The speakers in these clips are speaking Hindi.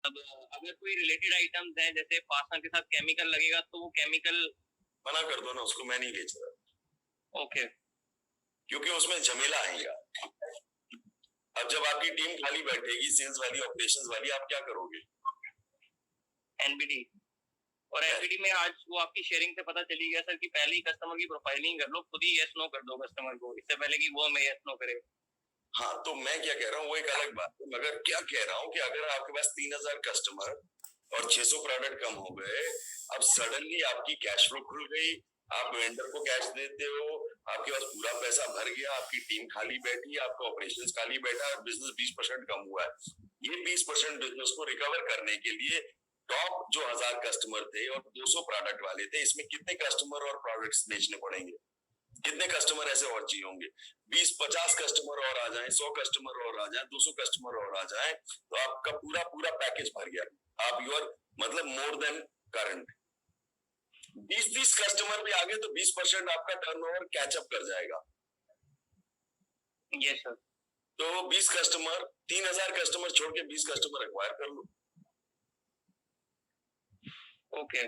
अब अगर कोई रिलेटेड आइटम्स हैं जैसे पास्ता के साथ केमिकल लगेगा तो वो केमिकल मना कर दो ना उसको, मैं नहीं बेच रहा। ओके। क्योंकि उसमें झमेला आएगा। अब जब आपकी टीम खाली बैठेगी सेल्स वाली ऑपरेशंस वाली, आप क्या करोगे? एनबीडी और एनबीडी में आज वो आपकी शेयरिंग से पता चली गया सर कि पहले ही कस्टमर की प्रोफाइलिंग कर लो, खुद ही यस नो कर दो कस्टमर को, इससे पहले कि वो हमें यस नो करे। हाँ, तो मैं क्या कह रहा हूँ वो एक अलग बात है, मगर क्या कह रहा हूँ कि अगर आपके पास 3000 कस्टमर और 600 प्रोडक्ट कम हो गए, अब सडनली आपकी कैश फ्लो खुल गई, आप वेंडर को कैश देते हो, आपके पास पूरा पैसा भर गया, आपकी टीम खाली बैठी, आपका ऑपरेशंस खाली बैठा, बिजनेस 20% कम हुआ है। ये 20% बिजनेस को रिकवर करने के लिए टॉप जो 1000 कस्टमर थे और 200 प्रोडक्ट वाले थे, इसमें कितने कस्टमर और प्रोडक्ट्स बेचने पड़ेंगे? कितने कस्टमर ऐसे और चाहिए होंगे? 20-50 कस्टमर और आ जाएं, 100 कस्टमर और आ जाएं, 200 कस्टमर और आ जाएं, तो आपका पूरा पूरा पैकेज भर गया। आप यूर मतलब मोर देन करंट। 20-30 कस्टमर भी आ गए तो 20% आपका टर्नओवर कैचअप कर जाएगा। Yes sir. तो 20 कस्टमर, 3000 कस्टमर छोड़ के 20 कस्टमर एक्वायर कर लो। ओके,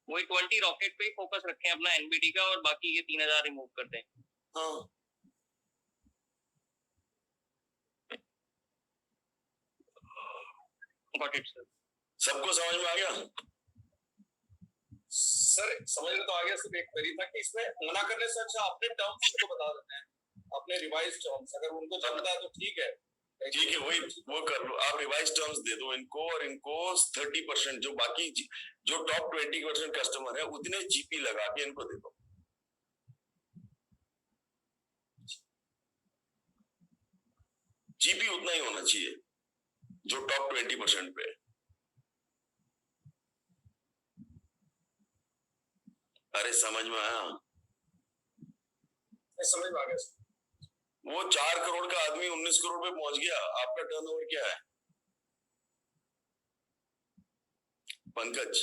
वही 20 रॉकेट पे फोकस रखें अपना एनबीडी का और बाकी ये 3000 रिमूव कर दें। हाँ, गॉट इट सर। सबको समझ में आ गया? सर समझ में तो आ गया, सिर्फ एक क्वेरी था कि इसमें मना करने से अच्छा अपने टर्म्स को बता देते हैं, अपने रिवाइज टर्म्स, अगर उनको चलता है तो ठीक है। ठीक है, वही वो कर लो, आप रिवाइज टर्म्स दे दो इनको, और इनको 30% जो बाकी जो टॉप 20% कस्टमर है उतने जीपी लगा के इनको दे दो। जीपी उतना ही होना चाहिए जो टॉप 20% पे। अरे समझ में आया? समझ में आ गया। वो 4 करोड़ का आदमी 19 करोड़ पे पहुंच गया, आपका टर्नओवर क्या है पंकज?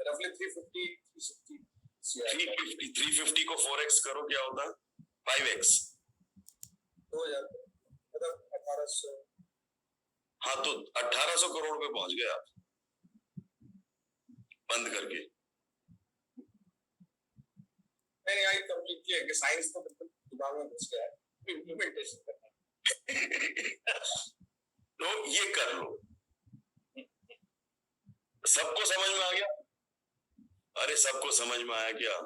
रफली 350 को 4x करो, क्या होता? 5x। 2000 मतलब 1800। हाँ, तो 1800 करोड़ पे पहुंच गए आप बंद करके। नहीं, आई कंप्लीटली है कि साइंस तो बिल्कुल दिमाग में घुस गया है, इम्प्लीमेंटेशन करना। तो ये कर लो। सबको समझ में आ गया? अरे सबको समझ में आया क्या?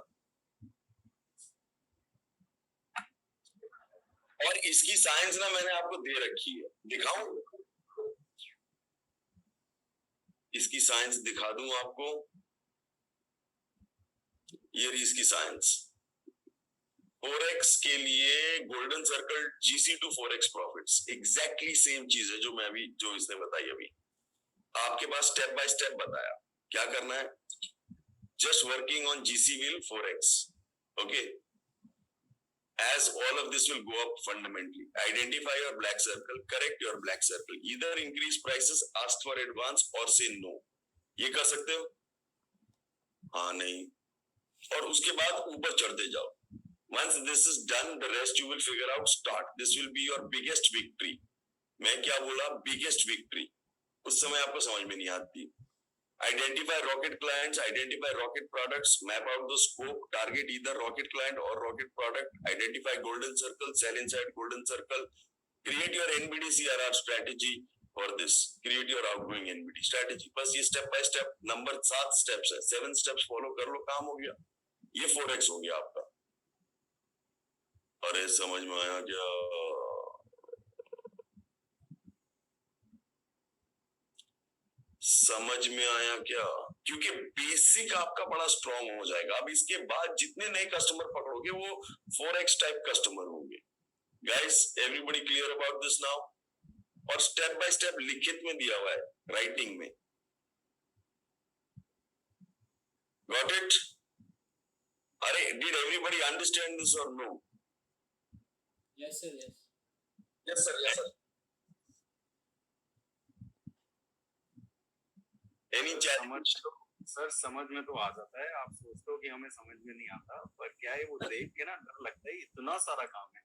और इसकी साइंस ना मैंने आपको दे रखी है, दिखाऊं? इसकी साइंस दिखा दूं आपको? ये रही इसकी साइंस। 4x के लिए golden circle GC to 4x profits, exactly same चीज है जो मैं अभी जो इसने बताई अभी आपके पास स्टेप बाय स्टेप बताया। क्या करना है? Just working on GC will 4x, okay? As all of this will go up fundamentally, identify your black circle, correct your black circle, either increase prices, ask for advance or say no. ये कर सकते हो? हाँ नहीं, और उसके बाद ऊपर चढ़ते जाओ। Once this is done, the rest you will figure out. Start. This will be your biggest victory. मैं क्या बोला? Biggest victory. उस समय आपको समझ में नहीं आती। Identify rocket clients, identify rocket products, map out the scope, target either rocket client or rocket product, identify golden circle, sell inside golden circle, create your NBD CRR strategy for this, create your outgoing NBD strategy. बस ये step by step number 7 steps है, 7 steps follow कर लो, काम हो गया। ये 4x हो गया आपका। अरे समझ में आया क्या? समझ में आया क्या? क्योंकि बेसिक आपका बड़ा स्ट्रॉन्ग हो जाएगा। अब इसके बाद जितने नए कस्टमर पकड़ोगे वो 4x टाइप कस्टमर होंगे। Guys, everybody clear about this now? और स्टेप बाय स्टेप लिखित में दिया हुआ है, राइटिंग में। Got it? अरे डिड एवरीबॉडी अंडरस्टैंड दिस और no? Yes sir, yes. Yes sir, yes sir. Any challenge? Sir समझ में तो आ जाता है, आप सोचते हो कि हमें समझ में नहीं आता, पर क्या है वो देख के ना डर लगता है, इतना सारा काम है।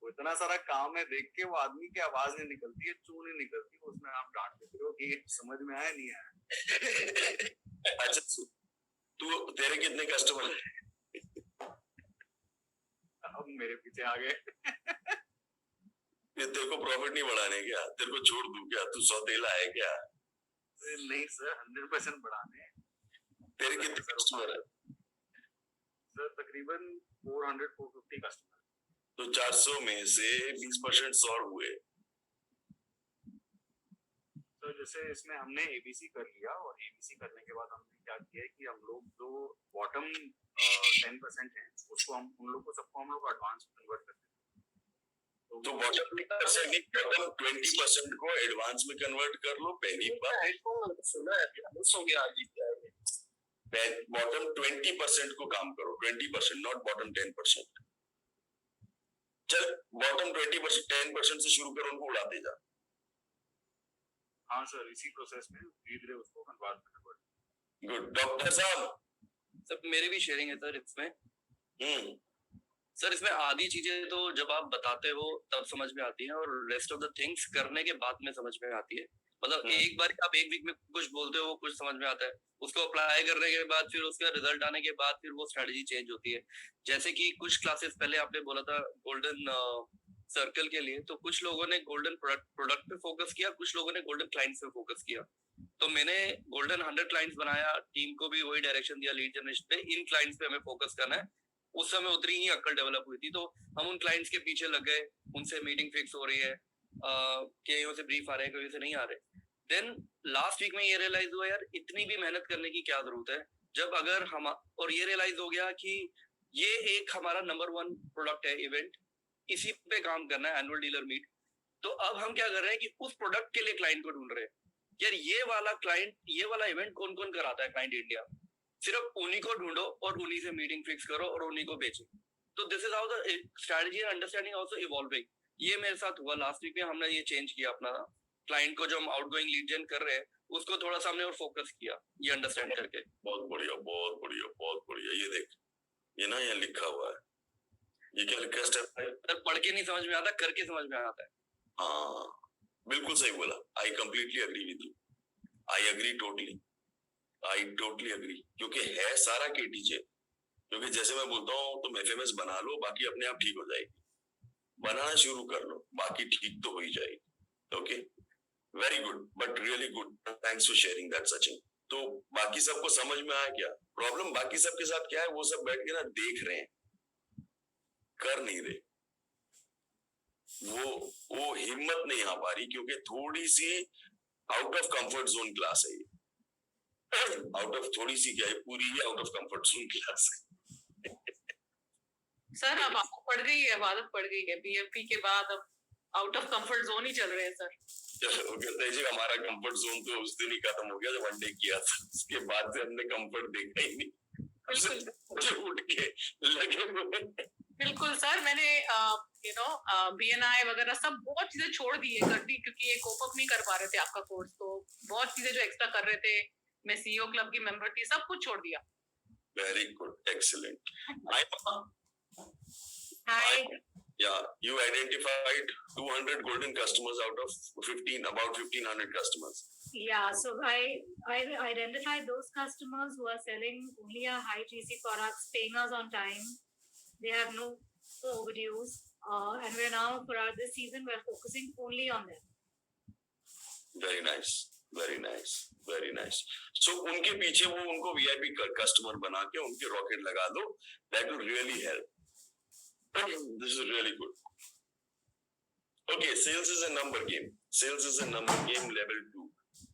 वो इतना सारा काम है, देख के वो आदमी की आवाज नहीं निकलती है, चू नहीं निकलती, उसमें आप डांट देते हो कि समझ में आया नहीं आया। अच्छा, तू तेरे कितने कस्टमर हैं? अब मेरे पीछे आ गए। ये तेरे को प्रॉफिट नहीं बढ़ाने क्या? तेरे को छोड़ दूं क्या? तू सौतेला है क्या? नहीं सर, 100% बढ़ाने हैं। तेरे कितने कस्टमर है? सर तकरीबन 400-450 कस्टमर। तो 400 में से 20% और हुए। तो जैसे इसमें हमने एबीसी कर लिया, और एबीसी करने के बाद हमने क्या किया है कि हम लोग जो बॉटम 10% है उसको हम उन लोग को सबको हम लोग एडवांस कन्वर्ट करते हैं। तो बॉटम 10% नहीं, बॉटम 20% को एडवांस में कन्वर्ट कर लो पहली बार। हेडफोन सुना है, मिस हो गया आज ही। बॉटम 20% को काम करो, 20%, नॉट बॉटम 10%। चल बॉटम 20%, 10% से शुरू करो, उनको उड़ाते जा। हाँ सर, इसी प्रोसेस में धीरे धीरे उसको कन्वर्ट करना। गुड। डॉक्टर साहब, सर मेरी भी शेयरिंग है सर इसमें। सर इसमें आधी चीजें तो जब आप बताते हो तब समझ में आती हैं, और रेस्ट ऑफ द थिंग्स करने के बाद में समझ में आती है। मतलब एक बार आप एक वीक में कुछ बोलते हो, कुछ समझ में आता है, उसको अप्लाई करने के बाद फिर उसका रिजल्ट आने के बाद फिर वो स्ट्रेटजी चेंज होती है। जैसे कि कुछ क्लासेस पहले आपने बोला था गोल्डन सर्कल के लिए, तो कुछ लोगों ने गोल्डन प्रोडक्ट पे फोकस किया, कुछ लोगों ने गोल्डन क्लाइंट्स पे फोकस किया। तो मैंने गोल्डन 100 क्लाइंट्स बनाया, टीम को भी वही डायरेक्शन दिया लीड जनरेशन पे, इन क्लाइंट्स पे हमें फोकस करना है। उस समय उतनी ही अक्ल डेवलप हुई थी, तो हम उन क्लाइंट्स के पीछे लग गए, उनसे मीटिंग फिक्स हो रही है, कहीं से ब्रीफ आ रहे हैं, कहीं से नहीं आ रहे। देन लास्ट वीक में ये रियलाइज हुआ यार इतनी भी मेहनत करने की क्या जरूरत है, जब अगर हम, और ये रियलाइज हो गया कि ये एक हमारा नंबर 1 प्रोडक्ट है इवेंट, इसी पे काम करना है, एनुअल डीलर मीट। तो अब हम क्या कर रहे हैं कि उस प्रोडक्ट के लिए क्लाइंट को ढूंढ रहे हैं। यार ये वाला क्लाइंट, ये वाला इवेंट कौन कौन कराता है क्लाइंट इंडिया, सिर्फ उन्हीं को ढूंढो और उन्हीं से मीटिंग फिक्स करो और उन्हीं को बेचो। तो this is how the strategy and understanding also evolving. ये मेरे साथ हुआ लास्ट वीक में, हमने ये चेंज किया अपना क्लाइंट को, जो हम आउटगोइंग लीड जेन कर रहे हैं उसको थोड़ा सा हमने और फोकस किया, ये अंडरस्टैंड करके। बहुत बढ़िया, बहुत बढ़िया, बहुत बढ़िया। ये देख, ये ना यहाँ लिखा हुआ है, ये क्या लिखा है स्टेप? सर पढ़ के नहीं समझ में आता, करके समझ में आता है। हाँ बिल्कुल सही बोला। I completely agree with you, I agree totally, I totally agree. क्योंकि है सारा केटीजे, क्योंकि जैसे मैं बोलता हूँ तुम एफएमएस बना लो, बाकी अपने आप ठीक हो जाएगी। बनाना शुरू कर लो, बाकी ठीक तो हो ही जाएगी। Okay, very good, but really good, thanks for sharing that Sachin. तो बाकी सबको समझ में आया क्या? प्रॉब्लम बाकी सबके साथ क्या है, वो सब बैठ के ना देख रहे हैं, कर नहीं रहे। वो हिम्मत नहीं आ पा रही, क्योंकि थोड़ी सी out of comfort zone class है ये। आउट ऑफ थोड़ी सी क्या है, पूरी ही out of comfort zone class है। सर अब आपको पड़ गई है, आदत पड़ गई है, बीएफपी के बाद अब आउट ऑफ कंफर्ट जोन ही चल रहे हैं सर। चलो कहते हैं हमारा कंफर्ट जोन तो उस दिन ही खत्म हो गया जब वनडे किया था, उसके बाद से हमने कंफर्ट देखा ही नहीं। उठ के लगे हुए। बिल्कुल सर, मैंने बीएनआई वगैरह सब बहुत चीजें छोड़ दी है, कर दी, क्योंकि ये कोप अप नहीं कर पा रहे थे आपका कोर्स, तो बहुत चीजें जो एक्स्ट्रा कर रहे थे, मैं सीईओ क्लब की मेंबर थी, सब कुछ छोड़ दिया। Very good, excellent. Hi. Yeah, you identified 200 golden customers out of 15, about 1500 customers. Yeah, so I identified those customers who are selling only a high GC products, paying us on time. They have no overdues, and we're now for this season we're focusing only on them. Very nice, very nice, very nice. So उनके पीछे वो उनको VIP कस्टमर बना के उनके रॉकेट लगा दो, that will really help. This is really good. Okay, sales is a number game. Sales is a number game level 2.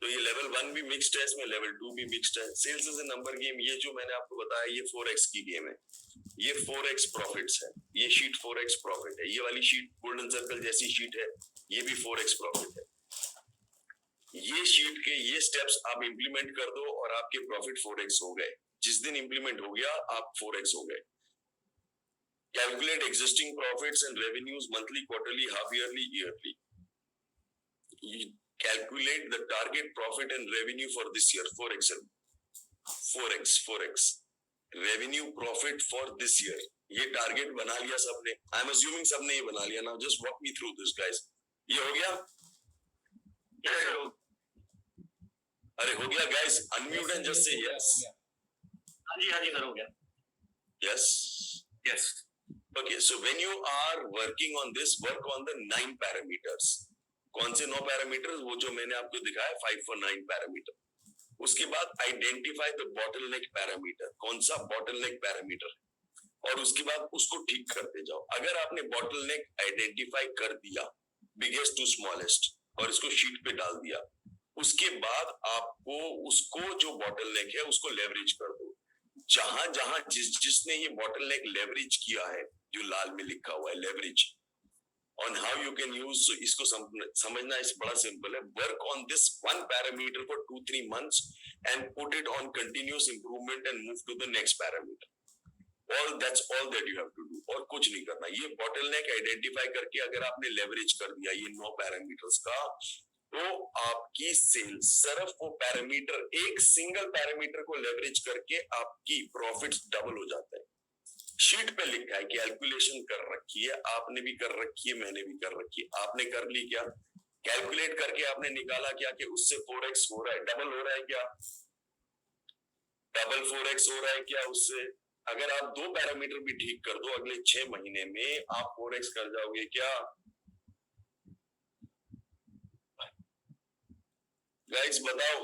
तो ये level 1 भी mixed है, इसमें level 2 भी mixed है। Sales is a number game, ये जो मैंने आपको बताया ये 4x की गेम है, ये 4x प्रॉफिट्स है, ये शीट 4x प्रॉफिट है, ये वाली शीट गोल्डन सर्कल जैसी शीट है, ये भी 4x प्रॉफिट है। ये शीट के ये स्टेप्स आप इंप्लीमेंट कर दो और आपके प्रॉफिट 4x हो गए। जिस दिन इंप्लीमेंट हो गया आप 4x हो गए। Calculate existing profits and revenues monthly, quarterly, half yearly, yearly. You calculate the target profit and revenue for this year, 4x, revenue profit for this year, ये टारगेट बना लिया सबने, आई एम अज्यूमिंग सबने ये बना लिया। Now just walk me through this guys, ये हो गया? अरे हो गया guys, unmute and just say yes. हाँ जी सर हो गया। Yes. Yes. Okay, so when you are working on this, work on the 9 parameters. कौन से 9 पैरामीटर्स? वो जो मैंने आपको दिखाया 5 for 9 पैरामीटर। उसके बाद आइडेंटिफाई द बॉटलनेक पैरामीटर, कौन सा बॉटलनेक पैरामीटर, और उसके बाद उसको ठीक करते जाओ। अगर आपने बॉटलनेक आइडेंटिफाई कर दिया, बिगेस्ट टू स्मॉलेस्ट, और इसको शीट पे डाल दिया, उसके बाद आपको उसको जो बॉटलनेक है उसको लेवरेज कर दो। जहां जहां जिसने ये बॉटलनेक लेवरेज किया है, जो लाल में लिखा हुआ है leverage, on how you can use, इसको समझना इस बड़ा सिंपल है। Work on this one parameter for 2-3 months and put it on continuous improvement and move to the next parameter. All that's all that you have to do, और कुछ नहीं करना। ये बॉटलनेक आइडेंटिफाई करके अगर आपने लेवरेज कर दिया ये 9 पैरामीटर्स का, तो आपकी सेल्स सिर्फ वो पैरामीटर, एक सिंगल पैरामीटर को लेवरेज करके आपकी प्रॉफिट्स डबल हो जाता है। शीट पे लिखा है, कैलकुलेशन कर रखी है, आपने भी कर रखी है, मैंने भी कर रखी है। आपने कर ली क्या? कैलकुलेट करके आपने निकाला क्या कि उससे 4x हो रहा है, डबल हो रहा है क्या? डबल 4x हो रहा है क्या उससे? अगर आप 2 पैरामीटर भी ठीक कर दो, अगले 6 महीने में आप 4x कर जाओगे क्या? गाइस बताओ,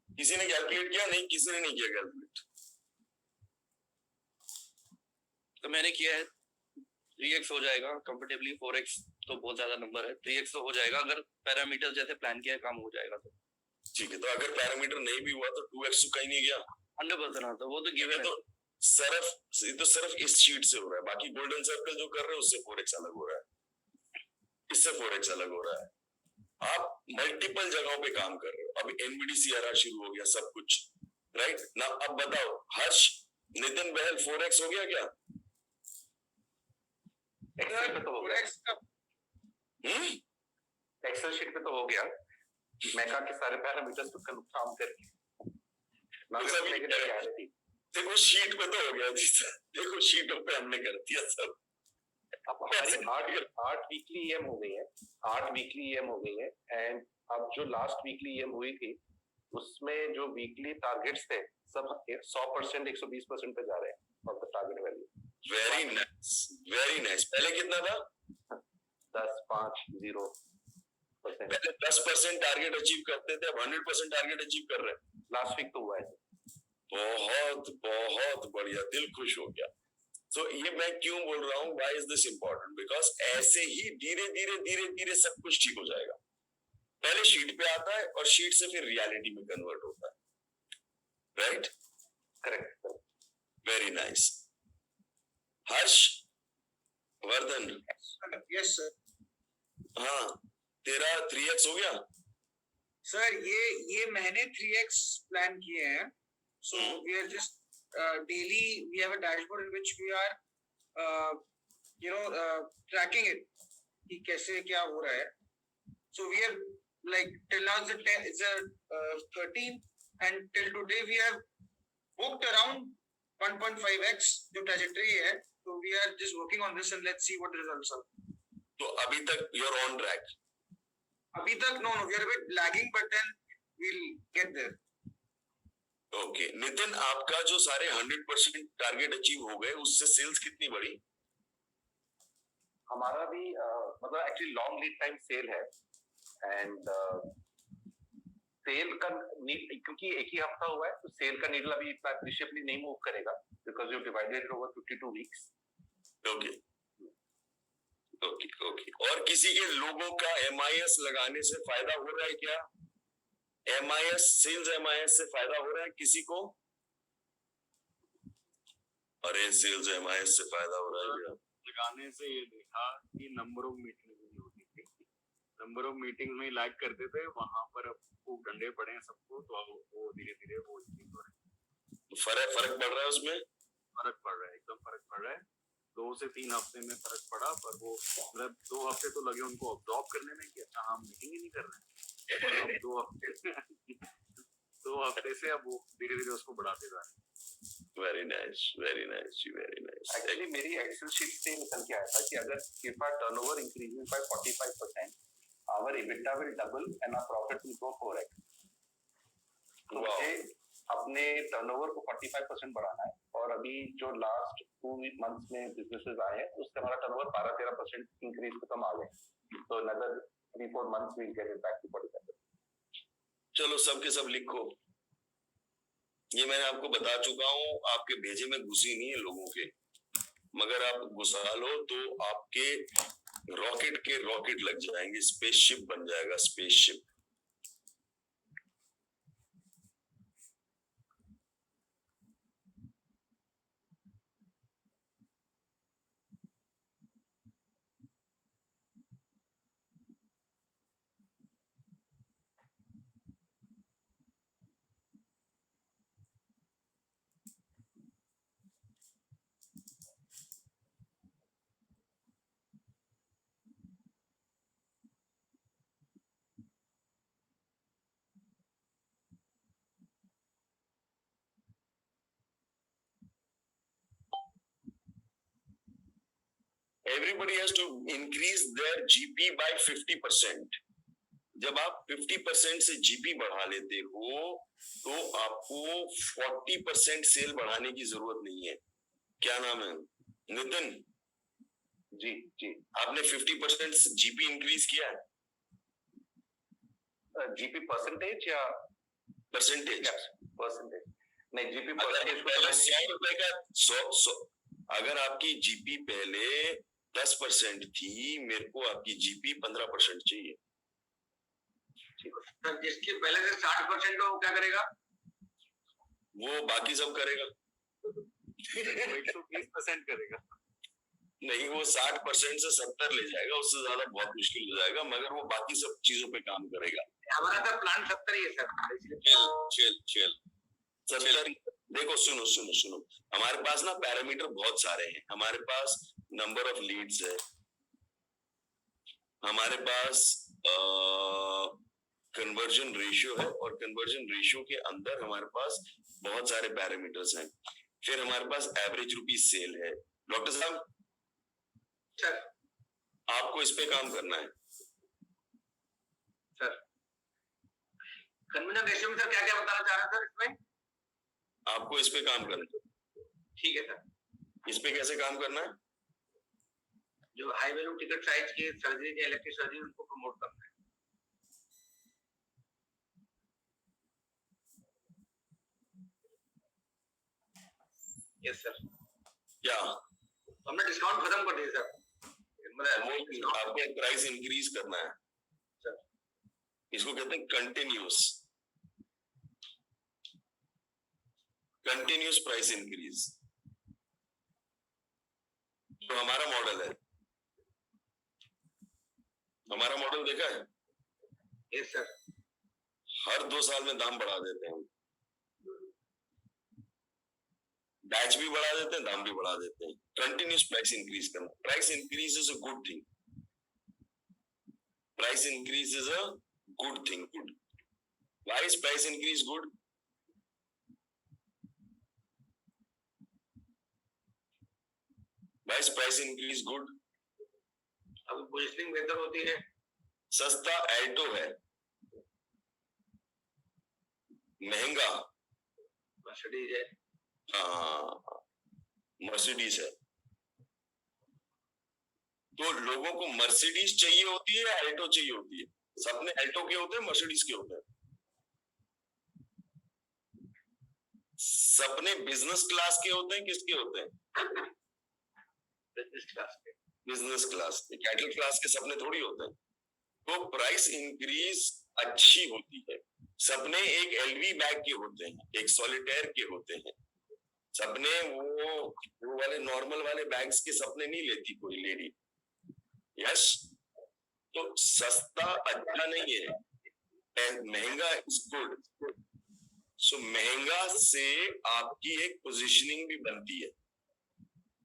किसी ने कैलकुलेट किया? नहीं, किसी ने नहीं किया कैलकुलेट। तो मैंने किया है, 3x हो जाएगा कंफर्टेबली। 4x तो बहुत ज्यादा नंबर है, 3x तो हो जाएगा अगर पैरामीटर जैसे प्लान किया है, काम हो जाएगा तो ठीक है। तो अगर पैरामीटर नहीं भी हुआ तो 2x तो कहीं नहीं गया, 100% आता, वो तो गिवन है। तो सिर्फ इस शीट से हो रहा है। बाकी गोल्डन सर्कल जो कर रहे हैं उससे 4x अलग हो रहा है, इससे 4x अलग हो रहा है। आप मल्टीपल जगहों पे काम कर रहे हो। अब NBDC शुरू हो गया सब कुछ, राइट ना? अब बताओ हर्ष, नितिन बहल, 4x हो गया क्या? एक्सेल पे तो हो गया। 4x का एक्सेल शीट पे तो हो गया। मैका के सारे पैरामीटर्स पे काम करके देखो शीट पे तो हो गया, देखो शीटों पे हमने कर दिया सब। अब हमारी 8 वीकली EM हो गई है, 8 वीकली EM हो गई है। एंड अब जो लास्ट वीकली EM हुई थी उसमें जो वीकली टारगेट्स थे सब 100%, 120% पे जा रहे हैं of the target value. Very nice, very nice. पहले कितना था? 10, 5, 0%। पहले 10% टारगेट अचीव करते थे, अब 100% टारगेट अचीव कर रहे हैं। लास्ट वीक तो हुआ है। बहुत बहुत बढ़िया, दिल खुश हो गया। तो ये मैं क्यों बोल रहा हूँ, why is this important? Because ऐसे ही धीरे धीरे धीरे धीरे सब कुछ ठीक हो जाएगा। पहले शीट पे आता है और शीट से फिर रियलिटी में कन्वर्ट होता है, right? Correct. Very nice. Harsh, Vardhan, yes sir. हाँ, तेरा 3x हो गया? सर ये मैंने 3x प्लान किए हैं। So we are just daily we have a dashboard in which we are tracking it कि कैसे क्या हो रहा है। So we have like till now it's a 13 and till today we have booked around 1.5x जो trajectory है। So we are just working on this and let's see what the results are. तो अभी तक you're on track? अभी तक no, we are a bit lagging but then we'll get there. Okay Nitin, आपका जो सारे 100% टारगेट अचीव हो गए उससे सेल्स कितनी बढ़ी? हमारा भी मतलब actually long lead time sale है। एंड सेल का नीड, क्योंकि एक ही हफ्ता हुआ है तो सेल का नीडल अभी इतना एप्रिशिएबली नहीं मूव करेगा because you divided over 52 weeks. Okay okay okay. और किसी के लोगों का MIS लगाने से फायदा हो रहा है क्या? MIS, सेल्स MIS से फायदा हो रहा है किसी को? अरे सेल्स MIS से फायदा हो रहा है क्या? लगाने से ये देखा कि नंबर ऑफ मीटिंग नहीं होती थी, नंबर ऑफ मीटिंग में लैग करते थे, वहां पर अब खूब डंडे पड़े हैं सबको, तो अब वो धीरे धीरे वो फर्क पड़ रहा है उसमें? फर्क पड़ रहा है, एकदम फर्क पड़ रहा है। 2 से 3 हफ्ते में फर्क पड़ा, पर वो मतलब 2 हफ्ते तो लगे उनको ऑब्जॉर्व करने में कि अच्छा हम मीटिंग ही नहीं कर रहे हैं। अब 2 हफ्ते 2 हफ्ते से अब वो धीरे धीरे उसको बढ़ाते जा रहे हैं। Very nice, very nice, very nice. Actually मेरी एक्सेल शीट से निकल के आया था कि अगर if our turnover increases by 45%, our EBITDA will double and our profit will go 4x. तो मुझे अपने टर्नओवर को 45% बढ़ाना है और अभी जो लास्ट 2 मंथ्स में बिजनेसेस आए हैं उससे हमारा टर्नओवर 12-13% इंक्रीज खत्म आ गए। तो another 3-4 months we'll get it back to 45%. चलो सबके सब लिखो, ये मैंने आपको बता चुका हूँ, आपके भेजे में घुसी नहीं है लोगों के, मगर आप घुसा लो तो आपके रॉकेट के रॉकेट लग जाएंगे, स्पेसशिप बन जाएगा, spaceship. Everybody has to increase their GP by 50%. जब आप 50% से GP बढ़ा लेते हो तो आपको 40% सेल बढ़ाने की जरूरत नहीं है। क्या नाम है? नितिन जी जी। आपने 50% GP इंक्रीज किया है? जीपी परसेंटेज या परसेंटेज? परसेंटेज नहीं, जीपी पहले परसेंटेज 100 रुपए का 100 अगर आपकी जीपी पहले 10% थी, मेरे को आपकी जीपी 15% चाहिए। सर जिसकी पहले से 60% हो, क्या करेगा? वो बाकी सब करेगा। वो 120% करेगा। नहीं, वो 60% से 70 ले जाएगा, उससे ज्यादा बहुत मुश्किल हो जाएगा, मगर वो बाकी सब चीजों पे काम करेगा। हमारा तो प्लान 70 ही है सर। चल 70। देखो सुनो सुनो सुनो, हमारे पास ना पैरामीटर बहुत सारे हैं। हमारे पास नंबर ऑफ लीड्स है, हमारे पास कन्वर्जन रेशियो है, और कन्वर्जन रेशियो के अंदर हमारे पास बहुत सारे पैरामीटर्स हैं। फिर हमारे पास एवरेज रुपीज सेल है। डॉक्टर साहब सर आपको इस पे काम करना है। सर कन्वर्जन रेशियो में सर क्या क्या बताना चाह रहे हैं सर इसमें? आपको इस पे काम करना है। ठीक है सर। इस पे कैसे काम करना है? जो हाई वैल्यू टिकट साइज की सर्जरी या इलेक्टिव सर्जरी उनको प्रमोट करना है। Yes sir. क्या हमने डिस्काउंट खत्म कर दिया सर। वो आपको प्राइस इंक्रीज करना है सर। इसको कहते हैं कंटिन्यूस प्राइस इंक्रीज। तो हमारा मॉडल है, हमारा मॉडल देखा है? Yes sir. हर 2 साल में दाम बढ़ा देते हैं, बैच भी बढ़ा देते हैं, दाम भी बढ़ा देते हैं। कंटिन्यूस प्राइस इंक्रीज करना। Price increase is a good thing. Price increase is a good thing. Good. Why is price increase good? Why is price increase good? अभी पोजिशनिंग बेहतर होती है। सस्ता एल्टो है, महंगा मर्सिडीज है। मर्सिडीज है। तो लोगों को मर्सिडीज चाहिए होती है या एल्टो चाहिए होती है? सबने एल्टो के होते हैं, मर्सिडीज के होते हैं। सपने बिजनेस क्लास के होते हैं, किसके होते हैं? बिजनेस क्लास के। बिजनेस क्लास के। कैटल क्लास के सपने थोड़ी होते हैं। तो प्राइस इंक्रीज अच्छी होती है। सपने एक एलवी बैग के होते हैं, एक सॉलिटेयर के होते हैं। सपने वो वाले नॉर्मल वाले बैग्स के सपने नहीं लेती कोई लेडी। यस। तो सस्ता अच्छा नहीं है, महंगा इज गुड। सो महंगा से आपकी एक पोजीशनिंग भी बनती है।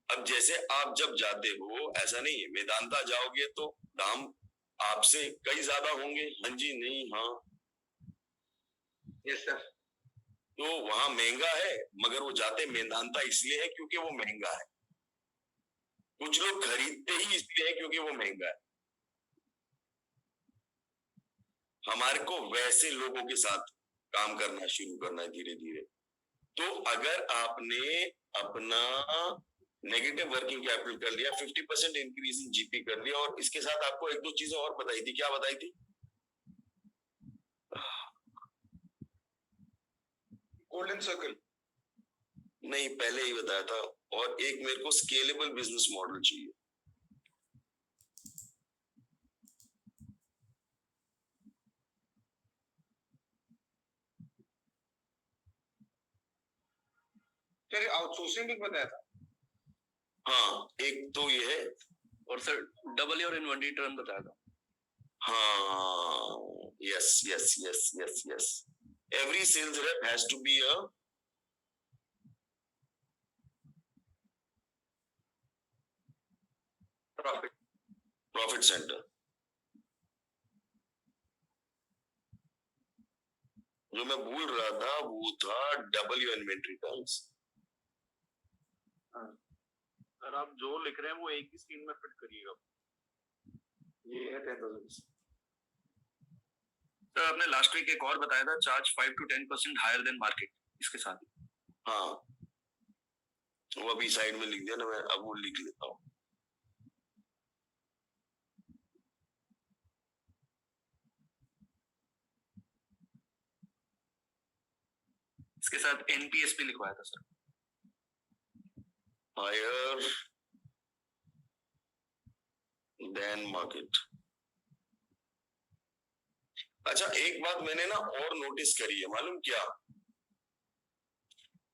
अब जैसे आप जब जाते हो, ऐसा नहीं है वेदांता जाओगे तो दाम आपसे कई ज्यादा होंगे। हाँ जी, नहीं, हाँ। Yes sir. तो वहां महंगा है, मगर वो जाते मेदांता इसलिए है क्योंकि वो महंगा है। कुछ लोग खरीदते ही इसलिए है क्योंकि वो महंगा है। हमारे को वैसे लोगों के साथ काम करना शुरू करना है धीरे धीरे। तो अगर आपने अपना नेगेटिव वर्किंग कैपिटल कर लिया, 50% इंक्रीज इन जीपी कर लिया, और इसके साथ आपको एक दो चीजें और बताई थी। क्या बताई थी? गोल्डन सर्कल नहीं, पहले ही बताया था। और एक मेरे को स्केलेबल बिजनेस मॉडल चाहिए। फिर आउटसोर्सिंग भी बताया था। हाँ, एक तो ये है। और सर डबल और इन्वेंटरी टर्न बताया था। हाँ, yes yes yes yes yes. Every sales rep has to be a profit centre. जो मैं भूल रहा था वो था double your inventory turns. Sir आप जो लिख रहे हैं वो एक ही स्क्रीन में फिट करिएगा। ये है 10,000। सर आपने लास्ट वीक एक और बताया था, charge 5 to 10% higher than market, इसके साथ। हाँ, वो अभी साइड में लिख दिया ना, मैं अब वो लिख लेता हूँ। इसके साथ एनपीएस भी लिखवाया था सर। Higher than market. अच्छा, एक बात मैंने ना और नोटिस करी है, मालूम क्या?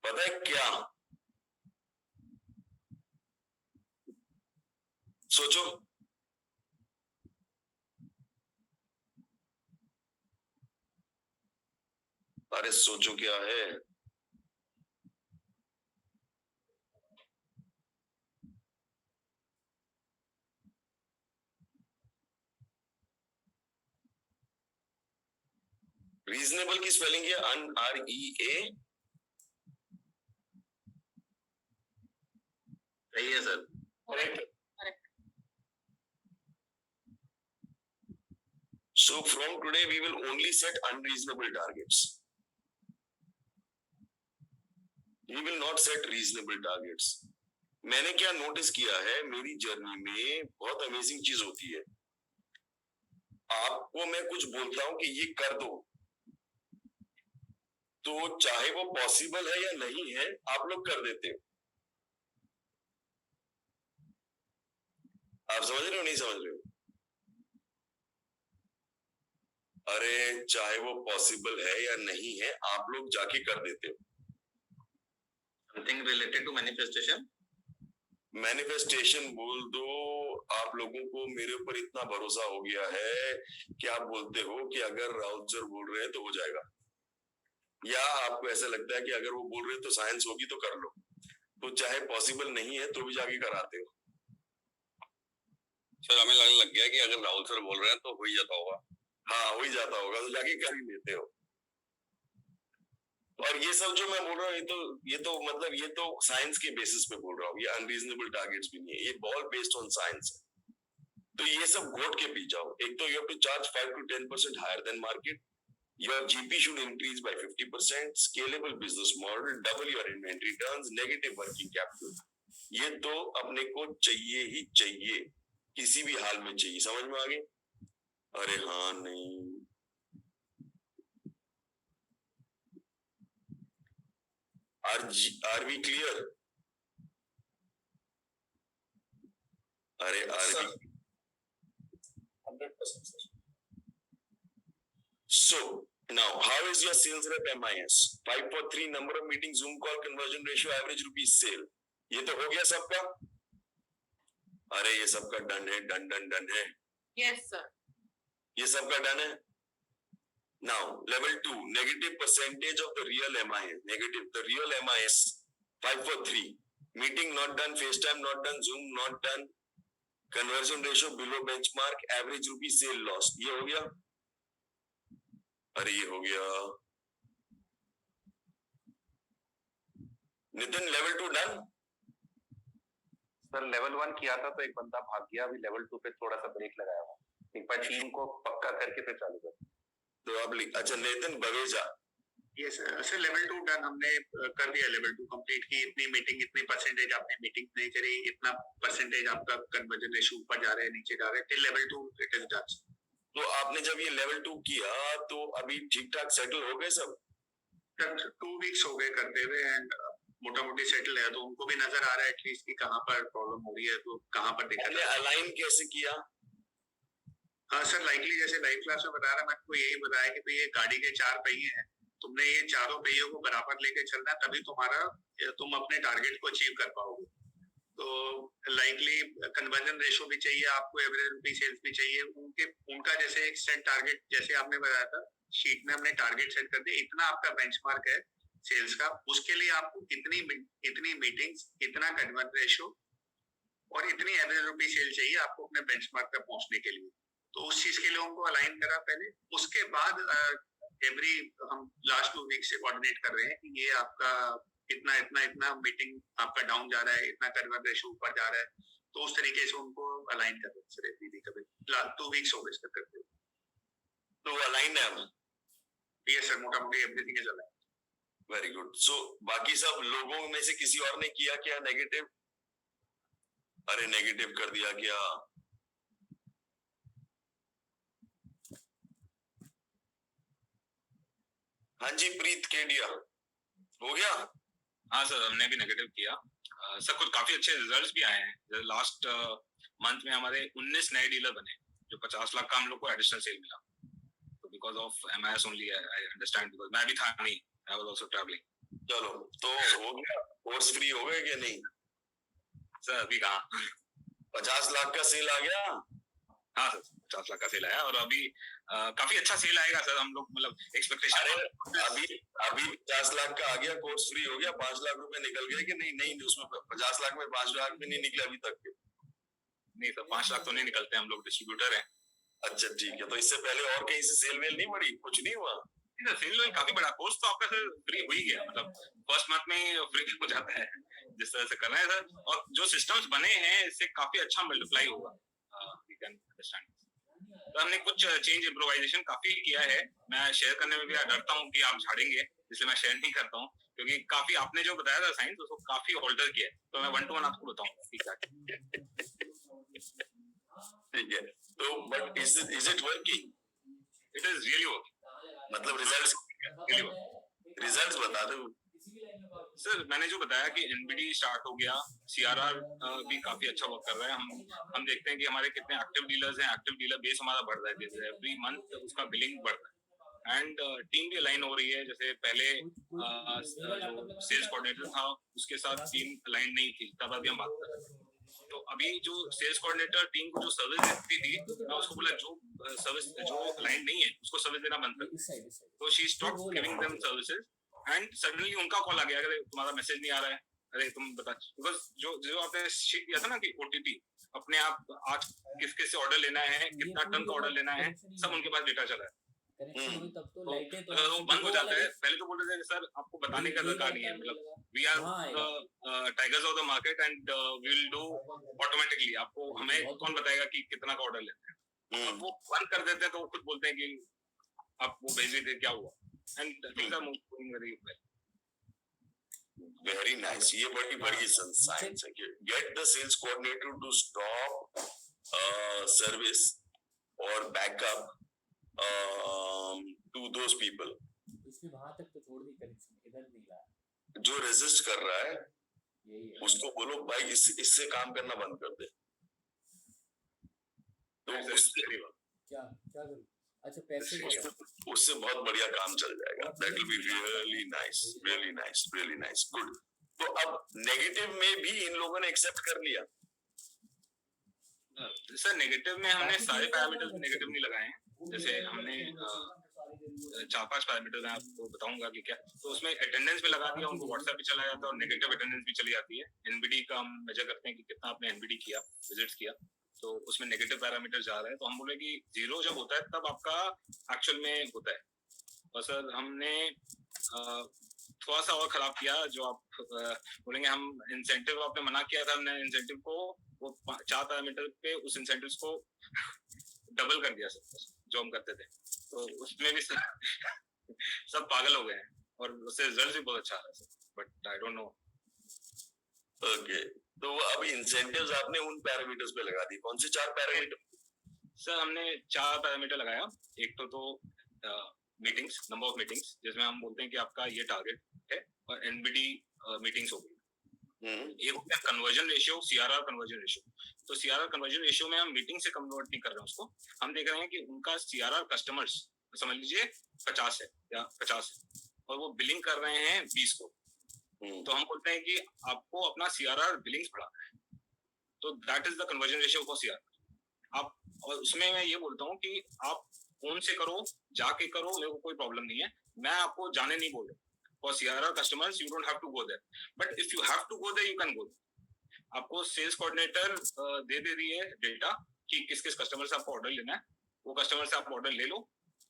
पता है क्या? सोचो। अरे सोचो क्या है? रीजनेबल की स्पेलिंग है REA। सही है sir? Correct. So from today we will only set unreasonable targets. We will not set reasonable targets. मैंने क्या नोटिस किया है मेरी जर्नी में, बहुत अमेजिंग चीज होती है। आपको मैं कुछ बोलता हूं कि ये कर दो, तो चाहे वो पॉसिबल है या नहीं है, आप लोग कर देते हो। आप समझ रहे हो नहीं समझ रहे हो? अरे चाहे वो पॉसिबल है या नहीं है, आप लोग जाके कर देते हो। Something related to manifestation. Manifestation बोल दो। आप लोगों को मेरे ऊपर इतना भरोसा हो गया है कि आप बोलते हो कि अगर राहुल सर बोल रहे हैं तो हो जाएगा, या आपको ऐसा लगता है कि अगर वो बोल रहे हैं तो साइंस होगी तो कर लो। तो चाहे पॉसिबल नहीं है तो भी जाके कराते हो। सर हमें लगने लग गया कि अगर राहुल सर बोल रहे हैं तो हो ही जाता होगा। हाँ, हो ही जाता होगा, तो जाके कर ही लेते हो। और ये सब जो मैं बोल रहा हूँ, ये तो मतलब ये तो साइंस के बेसिस पे बोल रहा हूँ। ये अनरीजनेबल टारगेट्स भी नहीं है, ये बॉल बेस्ड ऑन साइंस है। तो ये सब घोट के पी जाओ। एक तो you have to charge 5 to 10% higher than market. Your GP should increase by 50%, scalable business model, double your inventory turns, negative working capital. ये तो अपने को चाहिए ही चाहिए, किसी भी हाल में चाहिए। समझ में आ गई? अरे हाँ, नहीं आर वी क्लियर? अरे are we 100% sir. So now, how is your sales rep MIS? 5 for 3 number of meetings, Zoom call, conversion ratio, average rupees sale. ये तो हो गया सबका? अरे ये सबका डन है, डन है। Yes sir. ये सबका डन है। Now, level 2, negative percentage of the real MIS. Negative, the real MIS, 5 for 3. Meeting not done, FaceTime not done, Zoom not done, conversion ratio below benchmark, average rupees sale lost. ये हो गया? अरे ये हो गया। Nitin, level 2 done? Sir level 1 किया था तो एक बंदा भाग गया, अभी लेवल 2 पे थोड़ा सा ब्रेक लगाया हुआ, एक बार टीम को पक्का करके फिर चालू कर। तो अब अच्छा नितिन बवेजा, ये सर लेवल 2 डन, हमने कर दिया लेवल 2 कंप्लीट की, इतनी मीटिंग, इतनी परसेंटेज आपने मीटिंग नहीं करी, इतना परसेंटेज आपका कन्वर्जन रेशियो ऊपर जा रहा है, नीचे जा रहा है, till level 2 it is done. तो आपने जब ये लेवल 2 किया तो अभी ठीक ठाक सेटल हो गए सब? 2 वीक्स हो गए करते हुए एंड मोटा मोटी सेटल है, तो उनको भी नजर आ रहा है एटलीस्ट कि कहाँ पर प्रॉब्लम हो रही है, तो कहाँ पर दिक्कत है। अलाइन कैसे किया? हाँ सर, लाइकली जैसे लाइव क्लास में बता रहा, मैं आपको यही बताया कि ये गाड़ी के 4 पहिए हैं, तुमने ये चारों पहियों को बराबर लेके चलना, तभी तुम अपने टारगेट को अचीव कर पाओगे। तो लाइकली कन्वर्जन रेशियो भी चाहिए आपको, एवरेज रुपी सेल्स भी चाहिए, उनका जैसे एक सेट टारगेट, जैसे आपने बताया था शीट में हमने टारगेट सेट कर दिया, इतना आपका बेंचमार्क है सेल्स का, उसके लिए आपको इतनी मीटिंग्स, इतना कन्वर्जन रेशियो और इतनी एवरेज रुपी सेल चाहिए आपको अपने बेंचमार्क तक पहुंचने के लिए। तो उस चीज के लिए उनको अलाइन करा पहले, उसके बाद हम लास्ट 2 वीक से कोऑर्डिनेट कर रहे हैं कि ये आपका इतना मीटिंग आपका डाउन जा रहा है, इतना कन्वर्जन रेशियो ऊपर जा रहा है, तो उस तरीके से उनको अलाइन कर रहे हैं सर एवरी वीक। अभी 2 वीक्स हो गए इसका करते हुए। तो अलाइन है अब? यस सर, मोटा मोटी everything is align. Very good. So बाकी सब लोगों में से किसी और ने किया क्या नेगेटिव? अरे नेगेटिव कर दिया क्या? हाँ जी प्रीत केडिया, हो गया? हाँ सर, हमने भी नेगेटिव किया सर, कुछ काफी अच्छे रिजल्ट्स भी आए हैं। लास्ट मंथ में हमारे 19 नए डीलर बने, जो 50 लाख का हम लोग को एडिशनल सेल मिला। तो because of MIS only, I understand, because मैं भी था नहीं, आई वाज आल्सो ट्रैवलिंग। चलो तो हो गया, कोर्स फ्री हो गए कि नहीं? सर अभी कहाँ 50 लाख का सेल आ गया? हाँ सर, 50 लाख का सेल आया, और अभी काफी अच्छा सेल आएगा सर, हम लोग मतलब एक्सपेक्टेशन। अभी 50 लाख का आ गया, कोर्स फ्री हो गया, 5 लाख रुपए निकल गए कि नहीं? नहीं, उसमें 50 लाख में 5 लाख भी नहीं निकले अभी तक के। नहीं सर, 5 लाख तो नहीं निकलते, हम लोग डिस्ट्रीब्यूटर हैं। अच्छा ठीक है, तो इससे पहले और कहीं से सेल वेल नहीं बढ़ी? कुछ नहीं हुआ? सेल काफी बड़ा, कोर्स तो आपका सर फ्री हो ही गया, मतलब फर्स्ट मंथ में फ्री हो जाता है जिस तरह से करना है सर, और जो सिस्टम्स बने हैं इससे काफी अच्छा मल्टीप्लाई होगा, वी कैन अंडरस्टैंड। तो हमने कुछ चेंज इम्प्रोवाइजेशन काफी किया है, मैं शेयर करने में भी डरता हूँ कि आप झाड़ेंगे, इसलिए मैं शेयर नहीं करता हूँ, क्योंकि काफी आपने जो बताया था साइंस उसको काफी ऑल्टर किया है, तो मैं 1 to 1 आपको बताऊंगा। ठीक है, तो but is it working? It is really working, मतलब रिजल्ट्स बता दो सर। मैंने जो बताया कि NBD स्टार्ट हो गया, CRR भी काफी अच्छा वर्क कर रहा है, हम देखते हैं कि हमारे कितने एक्टिव डीलर्स हैं, एक्टिव डीलर बेस हमारा बढ़ रहा है, एवरी मंथ उसका बिलिंग बढ़ रहा है, एंड टीम भी अलाइन हो रही है। जैसे पहले जो सेल्स कोऑर्डिनेटर था उसके साथ टीम अलाइन नहीं थी, तब अभी हम बात कर रहे हैं। तो अभी जो सेल्स कोऑर्डिनेटर टीम को जो सर्विस देती थी, मैं उसको बोला जो सर्विस जो अलाइन नहीं है उसको सर्विस देना बंद कर, तो she stop giving them services, and suddenly उनका कॉल आ गया, अरे तुम्हारा मैसेज नहीं आ रहा है, अरे तुम बता, बिकॉज जो आपने शीट दिया था ना कि OTP अपने आप आज किसके से ऑर्डर लेना है, कितना टन का ऑर्डर लेना है, सब उनके पास डेटा चला है। तो वो बंद हो जाता है। पहले तो बोल रहे थे सर आपको बताने का दरकार नहीं है, मतलब we are tigers of the market and we will do automatically, आपको हमें कौन बताएगा कि कितना का ऑर्डर लेना है। वो बंद कर देते हैं तो वो खुद बोलते हैं कि आप वो भेज देते, क्या हुआ, and things are moving very well. Very nice, ये बड़ी साइंस है कि get the sales coordinator to stop service और बैकअप टू दोस पीपल। इसने वहां तक तो छोड़ दी कनेक्शन, इधर नहीं लाया। जो रेजिस्ट कर रहा है उसको बोलो भाई इससे काम करना बंद कर दे। तो क्या करूं? अच्छा पैसे उससे बहुत बढ़िया काम चल जाएगा। That will be really nice, really nice, really nice, good. तो अब नेगेटिव में भी इन लोगों ने एक्सेप्ट कर लिया? सर नेगेटिव में हमने सारे पैरामीटर्स नेगेटिव नहीं लगाए हैं, जैसे हमने 4-5 पैरामीटर मैं आपको बताऊंगा कि क्या, तो उसमें अटेंडेंस भी लगा दिया, उनको व्हाट्सएप भी चला जाता है और नेगेटिव अटेंडेंस भी चली जाती है। NBD का हम मेजर करते हैं कि कितना आपने NBD किया, विजिट्स किया, तो उसमें नेगेटिव पैरामीटर जा रहा है, तो हम बोले कि 0 जब होता है तब आपका एक्चुअल में होता है। और सर हमने थोड़ा सा और खराब किया, जो आप बोलेंगे हम इंसेंटिव आपने मना किया था, हमने इंसेंटिव को वो 4 पैरामीटर पे उस इंसेंटिव्स को डबल कर दिया सब जो हम करते थे, तो उसमें भी सब पागल हो गए हैं और उससे रिजल्ट भी बहुत अच्छा आ रहा है, but I don't know. Okay, तो अब इंसेंटिव्स आपने उन पैरामीटर्स पे लगा दी, कौन से 4 पैरामीटर? सर हमने 4 पैरामीटर लगाया। एक तो मीटिंग्स, नंबर ऑफ मीटिंग्स, जिसमें हम बोलते हैं कि आपका ये टारगेट है, और एनबीडी मीटिंग्स हो गई। एक हो गया conversion ratio, CRR conversion ratio. तो सीआरआर कन्वर्जन रेशियो में हम मीटिंग से कन्वर्ट नहीं कर रहे हैं उसको, हम देख रहे हैं कि उनका सीआरआर कस्टमर्स समझ लीजिए 50 है या 50 है, और वो बिलिंग कर रहे हैं 20 को, तो हम बोलते हैं कि आपको अपना सीआरआर बिलिंग्स बढ़ाना है, तो that is the conversion ratio for CRR. आप, और उसमें मैं ये बोलता हूँ कि आप फोन से करो, जाके करो, मेरे को कोई प्रॉब्लम नहीं है, मैं आपको जाने नहीं बोल रहा। For CRR customers, you don't have to go there. But if you have to go there, you can go there. आपको सेल्स कोऑर्डिनेटर दे रही है डेटा कि किस किस कस्टमर से आपको ऑर्डर लेना है, वो कस्टमर से आप ऑर्डर ले लो।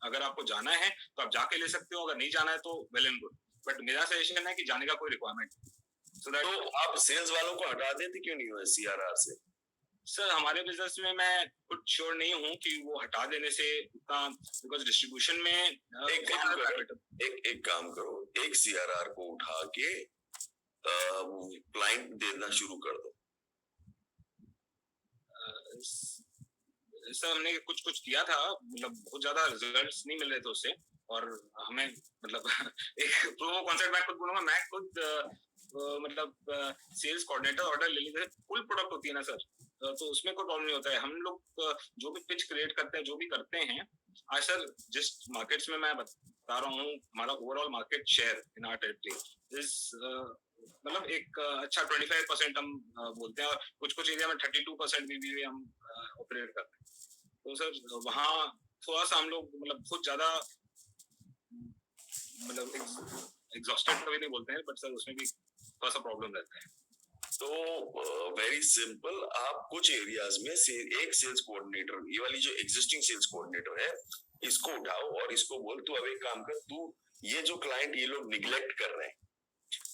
अगर आपको जाना है तो आप जाके ले सकते हो, अगर नहीं जाना है तो वेल एंड गुड, बट मेरा सजेशन है कि जाने का कोई रिक्वायरमेंट। तो आप सेल्स वालों को हटा देते क्यों नहीं हुए सीआरआर से? सर हमारे बिजनेस में मैं कुछ श्योर नहीं हूँ कि वो हटा देने से उतना, बिकॉज डिस्ट्रीब्यूशन में एक काम करो, एक सीआरआर को उठा के क्लाइंट देना शुरू कर दो। सर हमने कुछ किया था, मतलब बहुत ज्यादा रिजल्ट्स नहीं मिल रहे थे उससे, और हमें मतलब एक प्रोमो कॉन्सेप्ट मैं खुद बोलूंगा, मैं खुद मतलब सेल्स कोऑर्डिनेटर ऑर्डर ले लेते, फुल प्रोडक्ट होती है ना सर, तो उसमें कोई प्रॉब्लम नहीं होता है। हम लोग जो भी पिच क्रिएट करते हैं, जो भी करते हैं, आज सर जिस मार्केट्स में मैं बता रहा हूँ, हमारा overall market share in our territory is मतलब एक अच्छा 25% हम बोलते हैं, और कुछ एरिया में 32% भी हम ऑपरेट करते हैं। तो सर वहाँ थोड़ा सा हम लोग मतलब बहुत ज्यादा मतलब एग्जॉस्टेड कभी नहीं बोलते हैं, बट सर उसमें भी थोड़ा सा प्रॉब्लम रहता है। तो वेरी सिंपल, आप कुछ एरियाज में एक सेल्स कोऑर्डिनेटर, ये वाली जो एग्जिस्टिंग सेल्स कोऑर्डिनेटर है, इसको उठाओ और इसको बोल तू अब एक काम कर, तू ये जो क्लाइंट ये लोग निगलेक्ट कर रहे हैं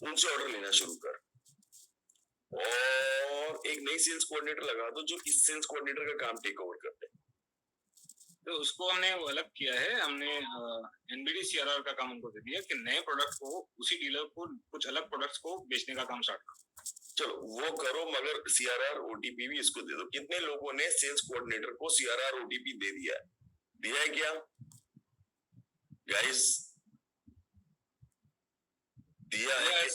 उनसे ऑर्डर लेना शुरू कर, और एक नई सेल्स कोऑर्डिनेटर लगा दो जो इस सेल्स कोऑर्डिनेटर का काम टेक ओवर करते हैं। तो उसको हमने अलग किया है, हमने एनबीडी सीआरआर का काम उनको दे दिया कि नए प्रोडक्ट को उसी डीलर को कुछ अलग प्रोडक्ट्स को बेचने का काम स्टार्ट करो। चलो वो करो, मगर सीआरआर ओटीपी भी इसको दे दो। कितने लोगों ने सेल्स कोऑर्डिनेटर को सीआरआर ओटीपी दे दिया है क्या गाइस? दिया है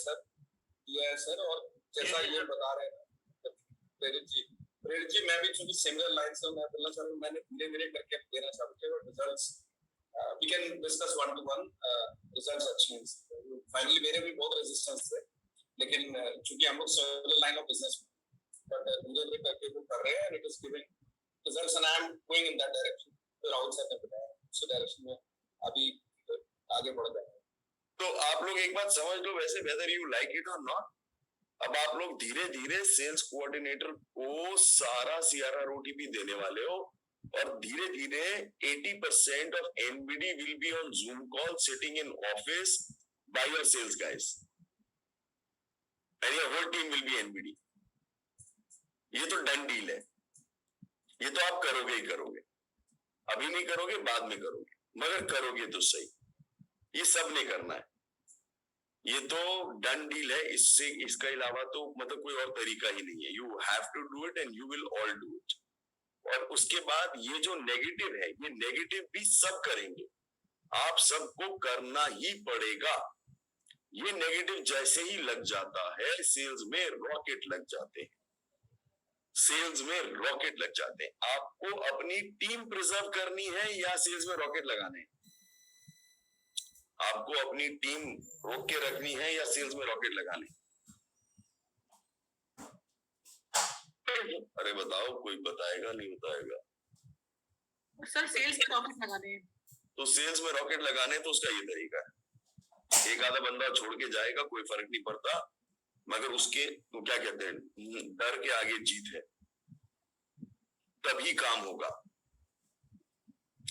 सर। और जैसा ये बता रहे हैं प्रेरित जी, मैं भी चूंकि सिमिलर लाइन से मैं बोलना चाह रहा हूँ, मैंने धीरे-धीरे करके देना चालू किया और results we can discuss 1 to 1 results अच्छे हैं। फाइनली मेरे भी बहुत रेजिस्टेंस थे, लेकिन चूंकि हम लोग similar line of business but धीरे-धीरे करके वो कर रहे हैं and it is giving results and I am going in that direction. तो राहुल सर ने बताया उस डायरेक्शन में अभी आगे बढ़ रहे हैं। तो आप लोग एक बात समझ लो, वैसे वेदर यू लाइक इट और नॉट, अब आप लोग धीरे धीरे सेल्स कोऑर्डिनेटर को सारा सीआरआर ओटीपी देने वाले हो, और धीरे धीरे 80% of NBD will be on Zoom call sitting in office by your sales guys and your whole team will be NBD. ये तो डन डील है, ये तो आप करोगे ही करोगे, अभी नहीं करोगे बाद में करोगे, मगर करोगे तो सही। ये सब ने करना है, ये तो डन डील है, इससे इसका अलावा तो मतलब कोई और तरीका ही नहीं है। You have to do it and you will all do it. और उसके बाद ये जो नेगेटिव है, ये नेगेटिव भी सब करेंगे, आप सबको करना ही पड़ेगा। ये नेगेटिव जैसे ही लग जाता है, सेल्स में रॉकेट लग जाते हैं, सेल्स में रॉकेट लग जाते हैं। आपको अपनी टीम प्रिजर्व करनी है या सेल्स में रॉकेट लगाने हैं? आपको अपनी टीम रोक के रखनी है या सेल्स में रॉकेट लगाने? अरे बताओ, कोई बताएगा नहीं बताएगा? सर सेल्स में रॉकेट लगाने हैं, तो सेल्स में रॉकेट लगाने तो उसका ये तरीका है, एक आधा बंदा छोड़ के जाएगा, कोई फर्क नहीं पड़ता, मगर उसके तो क्या कहते हैं, डर के आगे जीत है, तभी काम होगा।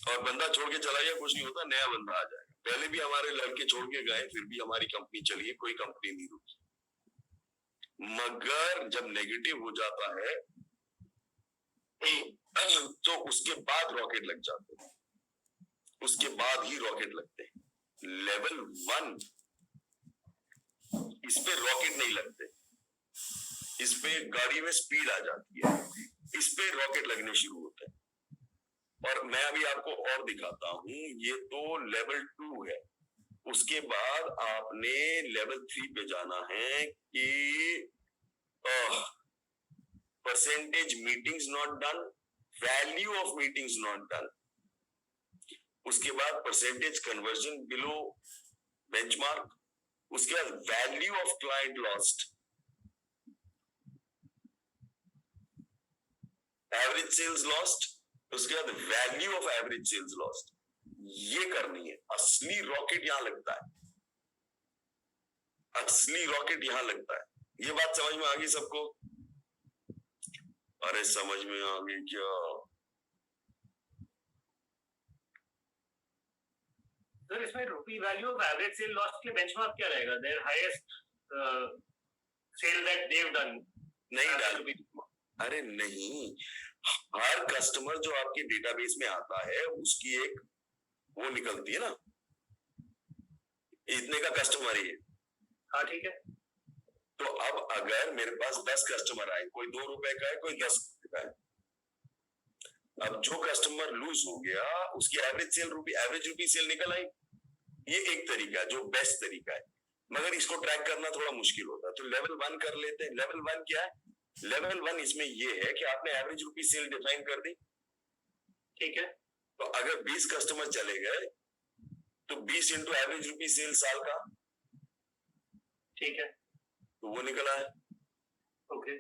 और बंदा छोड़ के चला गया, कुछ नहीं होता, नया बंदा आ जाएगा। पहले भी हमारे लड़के छोड़ के गए, फिर भी हमारी कंपनी चली है, कोई कंपनी नहीं रुकी। मगर जब नेगेटिव हो जाता है तो उसके बाद रॉकेट लग जाते हैं, उसके बाद ही रॉकेट लगते हैं। लेवल 1 इस पे रॉकेट नहीं लगते, इस पे गाड़ी में स्पीड आ जाती है, इस पे रॉकेट लगने शुरू होते हैं। और मैं अभी आपको और दिखाता हूं, ये तो लेवल 2 है। उसके बाद आपने लेवल 3 पे जाना है कि percentage meetings not done, value of meetings not done. उसके बाद परसेंटेज कन्वर्जन बिलो बेंचमार्क, उसके बाद value of client lost, average sales lost, उसके बाद value of average sales lost. ये करनी है। असली रॉकेट यहां लगता है, असली रॉकेट यहां लगता है। ये बात समझ में आ गई सबको? अरे समझ में आ गई क्या? सर इसमें rupee value of average sale lost के बेंचमार्क क्या रहेगा? There highest sale that they have done नहीं डाल, अरे नहीं, हर कस्टमर जो आपके डेटाबेस में आता है उसकी एक वो निकलती है ना, इतने का कस्टमर ही है। हाँ ठीक है। तो अब अगर मेरे पास 10 कस्टमर आए, कोई 2 रुपए का है, कोई 10 रुपए का है, अब जो कस्टमर लूज हो गया उसकी एवरेज रुपी सेल निकल आई। ये एक तरीका है जो बेस्ट तरीका है, मगर इसको ट्रैक करना थोड़ा मुश्किल होता है। तो लेवल 1 कर लेते हैं। लेवल 1 क्या है? लेवल 1 इसमें ये है कि आपने एवरेज रुपी सेल डिफाइन कर दी, ठीक है। तो अगर 20 कस्टमर चले गए तो 20 इंटू एवरेज रुपी सेल साल का, ठीक है, तो वो निकला है। Okay.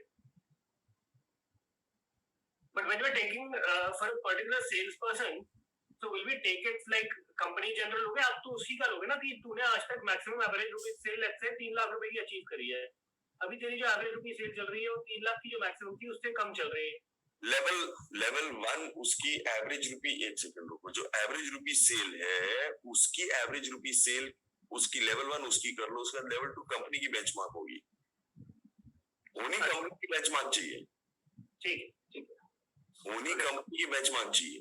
But when we're taking for a particular salesperson, so will we take it like company general लोगे? आप तो उसी का लोगे ना कि तूने आज तक maximum average rupee sale let's say 3 lakh रुपए की अचीव करी है, अभी तेरी जो एवरेज रुपी सेल चल रही है वो 3 लाख की जो मैक्सिमम थी उससे कम चल रही है। लेवल 1 उसकी एवरेज रुपी, एक सेकंड रुको, जो एवरेज रुपी सेल है उसकी एवरेज रुपी सेल उसकी लेवल 1 उसकी कर लो, उसका लेवल 2 कंपनी की बेंचमार्क होगी, उन्हीं कंपनी की बेंचमार्क चाहिए। ठीक है, ठीक है, उन्हीं कंपनी की बेंचमार्क चाहिए।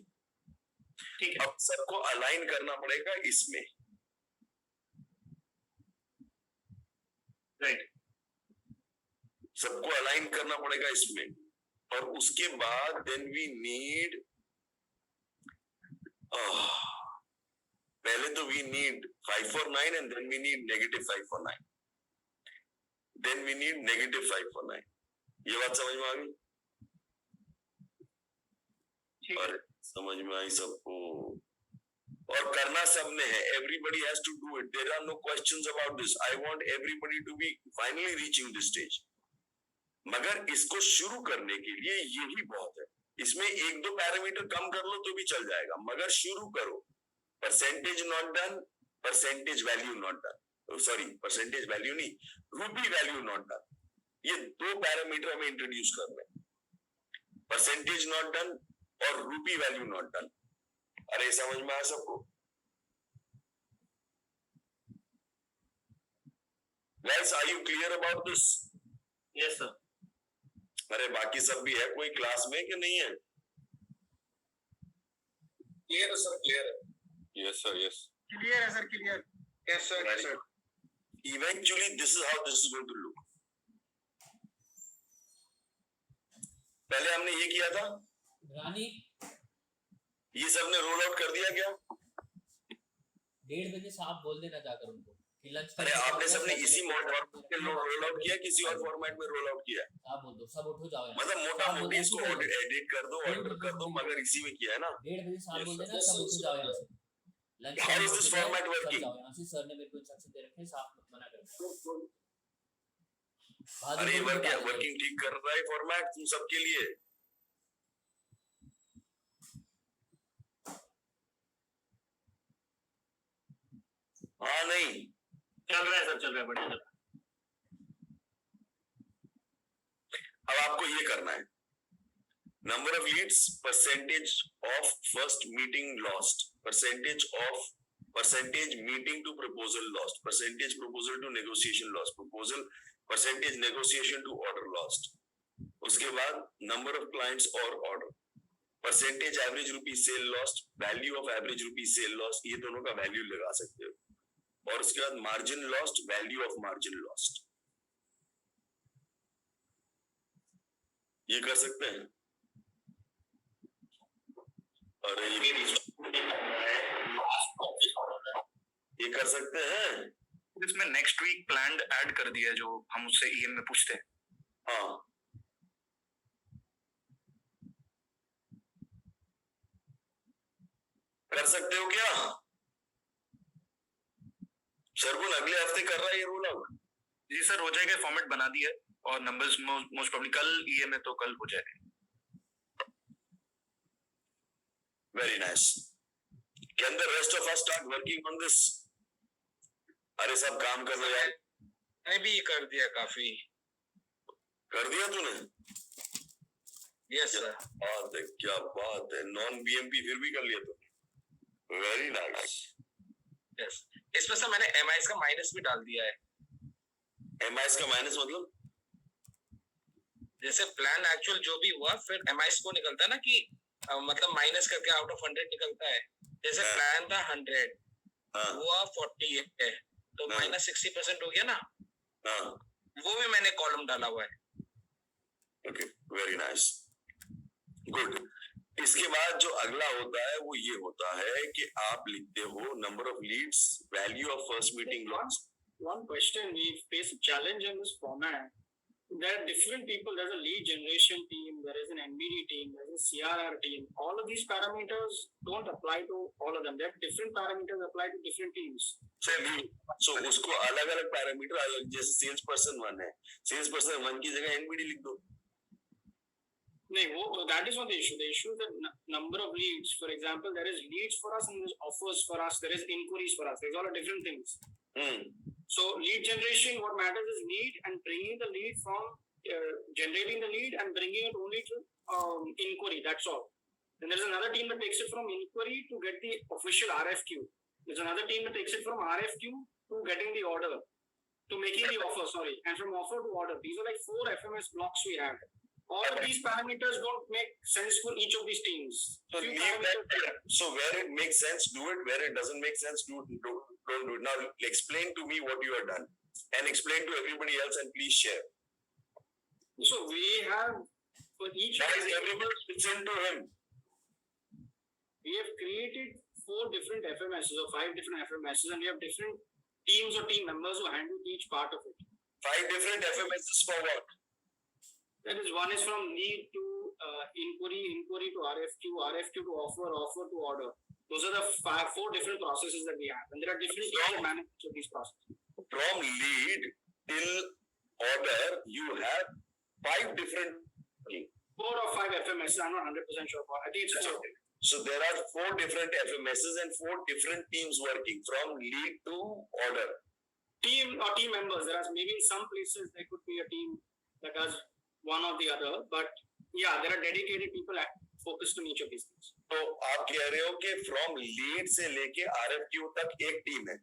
ठीक है। अब सबको अलाइन करना पड़ेगा इसमें, राइट, सबको अलाइन करना पड़ेगा इसमें। और उसके बाद देन वी नीड, पहले तो we need 549 and then we need negative 549, then we need negative 549। ये बात समझ में आ गई? और समझ में आई सबको? और करना सबने है, everybody has to do it, there are no questions about this. I want everybody to be finally reaching this stage. मगर इसको शुरू करने के लिए यही बहुत है, इसमें 1-2 पैरामीटर कम कर लो तो भी चल जाएगा, मगर शुरू करो। Percentage not done, percentage value not done, sorry percentage value नहीं, रूपी वैल्यू नॉट डन। ये 2 पैरामीटर हमें इंट्रोड्यूस करने, परसेंटेज नॉट डन और रूपी वैल्यू नॉट डन। अरे समझ में आया सबको? Guys are you clear about this? Yes sir. अरे बाकी सब भी है कोई क्लास में कि नहीं है? क्लियर है सर, क्लियर है। यस सर, यस क्लियर है sir, clear. Yes sir, yes sir. Eventually this is how this is going to look. पहले हमने ये किया था, रानी ये सबने रोल आउट कर दिया क्या? 1:30 बजे से आप बोल देना जाकर उनको कि लंच। अरे आपने सबने इसी फॉर्मेट में रोल आउट किया, किसी और फॉर्मेट में रोल आउट किया? आप बोल दो, सब उठो जाओ। मतलब मोटा मोटी इसको एडिट कर दो, ऑर्डर कर दो, मगर इसी में किया है ना? 1:30 बजे से आप बोल देना, सब उठो जाओ यहाँ से। Lunch How is this format working? यहाँ से सर ने मेरे को इंस्ट्रक्शन दे रखे हैं, साफ मत मना कर। अरे वर्किंग ठीक कर रहा है फॉर्मेट तुम सबके लिए। हाँ नहीं चल रहा है सर, चल रहा है, बढ़िया चल रहा है। अब आपको ये करना है, number of leads, percentage of first meeting lost, percentage of percentage meeting to proposal lost, percentage proposal to negotiation lost, proposal percentage negotiation to order lost, उसके बाद नंबर ऑफ क्लाइंट्स और order, percentage average rupees sale lost, value of average rupees sale lost, ये दोनों का वैल्यू लगा सकते हो, और उसके बाद margin lost, value of margin lost, ये कर सकते हैं। अरे ये कर सकते हैं। इसमें नेक्स्ट वीक प्लान्ड ऐड कर दिया है जो हम उससे ईएम में पूछते हैं। हाँ, कर सकते हो क्या शर्गुन? अगले हफ्ते कर रहा है ये रोल आउट? जी सर, हो जाएगा, फॉर्मेट बना दिया है और नंबर्स मोस्ट प्रोबब्ली कल ईएम में तो कल हो जाएगा। Very nice. Can the rest of us start working on this? अरे सब काम कर रहे हैं। मैं भी कर दिया, काफी कर दिया तूने? Yes sir. बात है, क्या बात है, नॉन बीएमपी फिर भी कर लिया तूने, वेरी नाइस। यस, इसमें सर मैंने एमआईएस का माइनस भी डाल दिया है। एमआईएस का माइनस मतलब? जैसे प्लान एक्चुअल जो भी हुआ, फिर एमआईएस को निकलता है ना कि मतलब माइनस करके आउट ऑफ 100 निकलता है। जैसे प्लान था 100, हुआ 40 है, तो माइनस 60% हो गया ना। वो भी मैंने कॉलम डाला हुआ है। Okay, very nice, good. इसके बाद जो अगला होता है वो ये होता है कि आप लिखते हो number of leads, value of first meeting loss. One question, we face a challenge in this format. There are different people. There's a lead generation team, there is an NBD team, there's a CRR team. All of these parameters don't apply to all of them. There are different parameters apply to different teams. So उसको अलग अलग पैरामीटर अलग, जैसे सेल्स पर्सन 1 है, सेल्स पर्सन 1 की जगह एनबीडी लिख दो। No, that is not the issue. The issue is the number of leads. For example, there is leads for us and there's offers for us. There is inquiries for us. There's all different things. So lead generation, what matters is lead and bringing the lead from generating the lead and bringing it only to inquiry. That's all. Then there's another team that takes it from inquiry to get the official RFQ. There's another team that takes it from RFQ to getting the order, to making the offer. Sorry, and from offer to order. These are like 4 FMS blocks we have. All of these parameters don't make sense for each of these teams. So where it makes sense, do it. Where it doesn't make sense, don't do it. Now explain to me what you have done and explain to everybody else, and please share. So we have for each everyone listen to him. We have created 4 different FMSs or 5 different FMSs, and we have different teams or team members who handle each part of it. 5 different FMSs for what? That is, one is from lead to inquiry to RFQ, RFQ to offer to order. Those are the 4 different processes that we have, and there are different teams that manage these processes. From lead till order, you have 5 different. 4 or 5 FMSs. I'm not 100% sure. I think it's 4. So there are 4 different FMSs and 4 different teams working from lead to order. Team or team members. There are maybe in some places there could be a team that does one or the other, but yeah, there are dedicated people focused on each of these things. तो आप कह रहे हो कि from lead से लेके RFQ तक एक टीम है?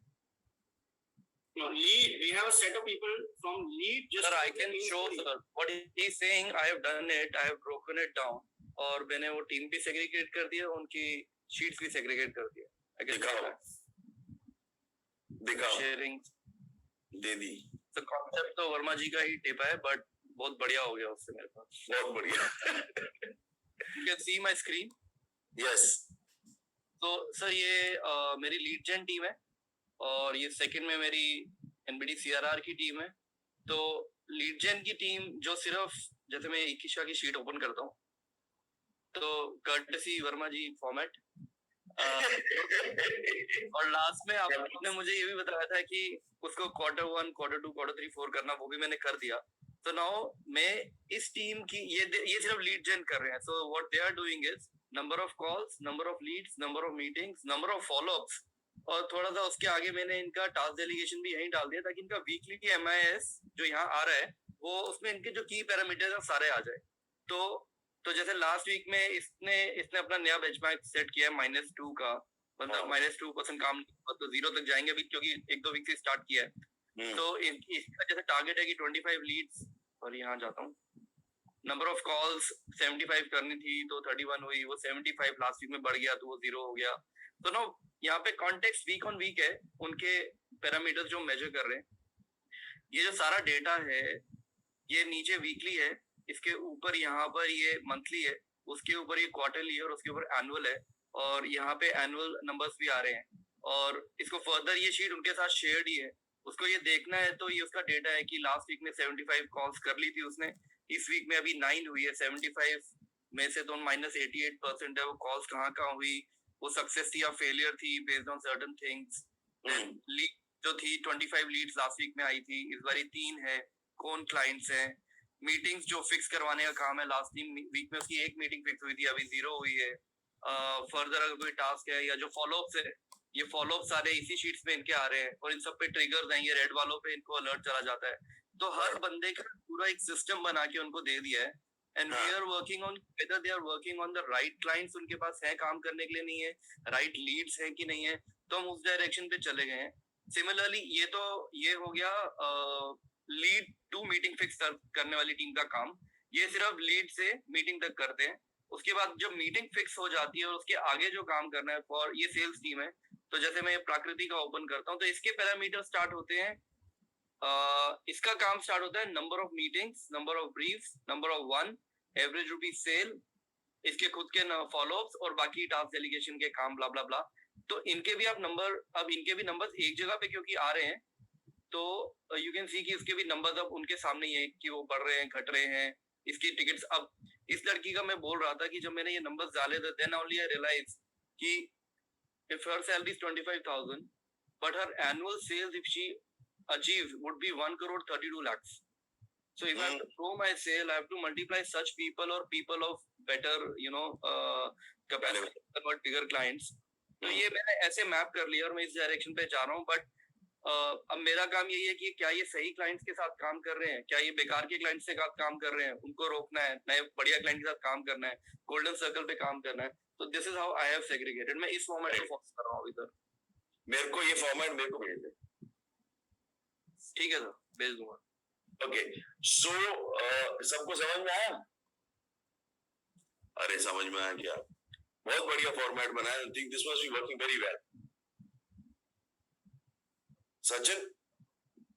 No, lead. We have a set of people from lead. Just sir, I can show sir what he is saying. I have done it. I have broken it down. और मैंने वो टीम भी सेग्रीगेट कर दिया, उनकी शीट्स भी सेग्रीगेट कर दिया। दिखाओ शेयरिंग दे दी। तो कॉन्सेप्ट तो वर्मा जी का ही टिप है, बट बहुत बढ़िया हो गया उससे मेरे पास, बहुत बढ़िया। You can see my screen? Yes. तो सर ये मेरी लीड जेन टीम है और ये सेकंड में मेरी एनबीडी सीआरआर की टीम है। तो लीड जेन की टीम जो सिर्फ, जैसे मैं इकिशा की शीट ओपन करता हूँ तो कर्टसी वर्मा जी फॉर्मेट, और लास्ट में आपने मुझे ये भी बताया था कि उसको Q1, Q2, Q3, 4 करना, वो भी मैंने कर दिया। तो नाउ मैं इस टीम की ये सिर्फ लीड जेन कर रहे हैं। So what they are doing is number of calls, number of leads, number of meetings, number of followups, और थोड़ा सा उसके आगे मैंने इनका टास्क डेलीगेशन भी यहीं डाल दिया ताकि इनका वीकली की एमआईएस जो यहाँ आ रहा है वो उसमें इनके जो की पैरामीटर्स है सारे आ जाए। तो जैसे लास्ट वीक में इसने अपना नया बेंचमार्क सेट किया है -2 का, मतलब -2% काम तो 0 तक जाएंगे अभी, क्योंकि 1-2 वीक से स्टार्ट किया है। तो इसका जैसे टारगेट है कि 25 लीड्स, और यहाँ जाता हूँ, नंबर ऑफ कॉल्स 75 करनी थी तो 31 हुई, वो 75 लास्ट वीक में बढ़ गया तो वो 0 हो गया। तो ना यहाँ पे कॉन्टेक्स्ट वीक ऑन वीक है, उनके पैरामीटर्स जो मेजर कर रहे हैं। ये जो सारा डेटा है ये नीचे वीकली है, इसके ऊपर यहाँ पर ये मंथली है, उसके ऊपर ये क्वार्टरली है और उसके ऊपर एनुअल है, और यहाँ पे एनुअल नंबर्स भी आ रहे हैं। और इसको फर्दर ये शीट उनके साथ शेयर्ड ही है, उसको ये देखना है तो ये उसका डेटा है कि लास्ट वीक में 75 कॉल्स कर ली थी उसने, इस वीक में अभी 9 हुई है, 75 में से तो -88% है वो कॉल्स कहाँ हुई, वो सक्सेस थी या फेलियर थी based on certain things. Lead जो थी 25 लीड्स लास्ट वीक में आई थी, इस बार 3 है, कौन क्लाइंट्स हैं, मीटिंग्स जो फिक्स करवाने का काम है, लास्ट 3 वीक में उसकी 1 मीटिंग फिक्स हुई थी, अभी 0 हुई है। फर्दर अगर कोई टास्क है या जो फॉलोअप्स है, ये फॉलोअप सारे इसी शीट्स में इनके आ रहे हैं, और इन सब पे ट्रिगर्स हैं, ये रेड वालों पे इनको अलर्ट चला जाता है। तो हर बंदे का पूरा एक सिस्टम बना के उनको दे दिया है, and we are working on whether they are working on the right clients, उनके पास है काम करने के लिए, नहीं है राइट लीड्स हैं कि नहीं है, तो हम उस डायरेक्शन पे चले गए हैं। सिमिलरली ये हो गया लीड टू मीटिंग फिक्स करने वाली टीम का काम, ये सिर्फ लीड से मीटिंग तक करते हैं। उसके बाद जब मीटिंग फिक्स हो जाती है और उसके आगे जो काम करना है फॉर ये सेल्स टीम है, तो जैसे मैं प्राकृति का ओपन करता हूँ तो इसके पैरामीटर स्टार्ट होते हैं, इसका काम स्टार्ट होता है number of meetings, number of briefs, number of one, average rupees sale, इसके खुद के फॉलोअप्स और बाकी टास्क डेलीगेशन के काम, ब्ला ब्ला ब्ला। तो इनके भी आप नंबर, अब इनके भी नंबर्स एक जगह पे क्योंकि आ रहे हैं, तो यू कैन सी कि इसके भी नंबर्स अब उनके सामने ही है कि वो बढ़ रहे हैं, घट रहे हैं, इसकी टिकट्स। अब इस लड़की का मैं बोल रहा था कि जब मैंने ये नंबर्स डाले थे, देन ओनली आई रियलाइज कि if her salary is 25,000 but her annual sales if she achieves would be 1.32 crore. So if I have to grow my sale, I have to multiply such people or people of better, capacity to convert bigger clients. तो ये मैंने ऐसे मैप कर लिया और मैं इस डायरेक्शन पे जा रहा हूँ। बट अब मेरा काम यही है कि क्या ये सही क्लाइंट्स के साथ काम कर रहे हैं, क्या ये बेकार के क्लाइंट्स के साथ काम कर रहे हैं, उनको रोकना है, नए बढ़िया क्लाइंट के साथ काम करना है, गोल्डन सर्कल पे काम करना है। तो this is how I have segregated. मैं इस फॉर्मेट को फॉलो कर रहा हूँ इधर। मेरे को ये फॉर्मेट मेरे को भेज दे। ठीक है सर, भेज दूंगा। ओके, सो सबको समझ में आया? अरे समझ में आया क्या? बहुत बढ़िया फॉर्मेट बनाया। I think this must be working very well. Sachin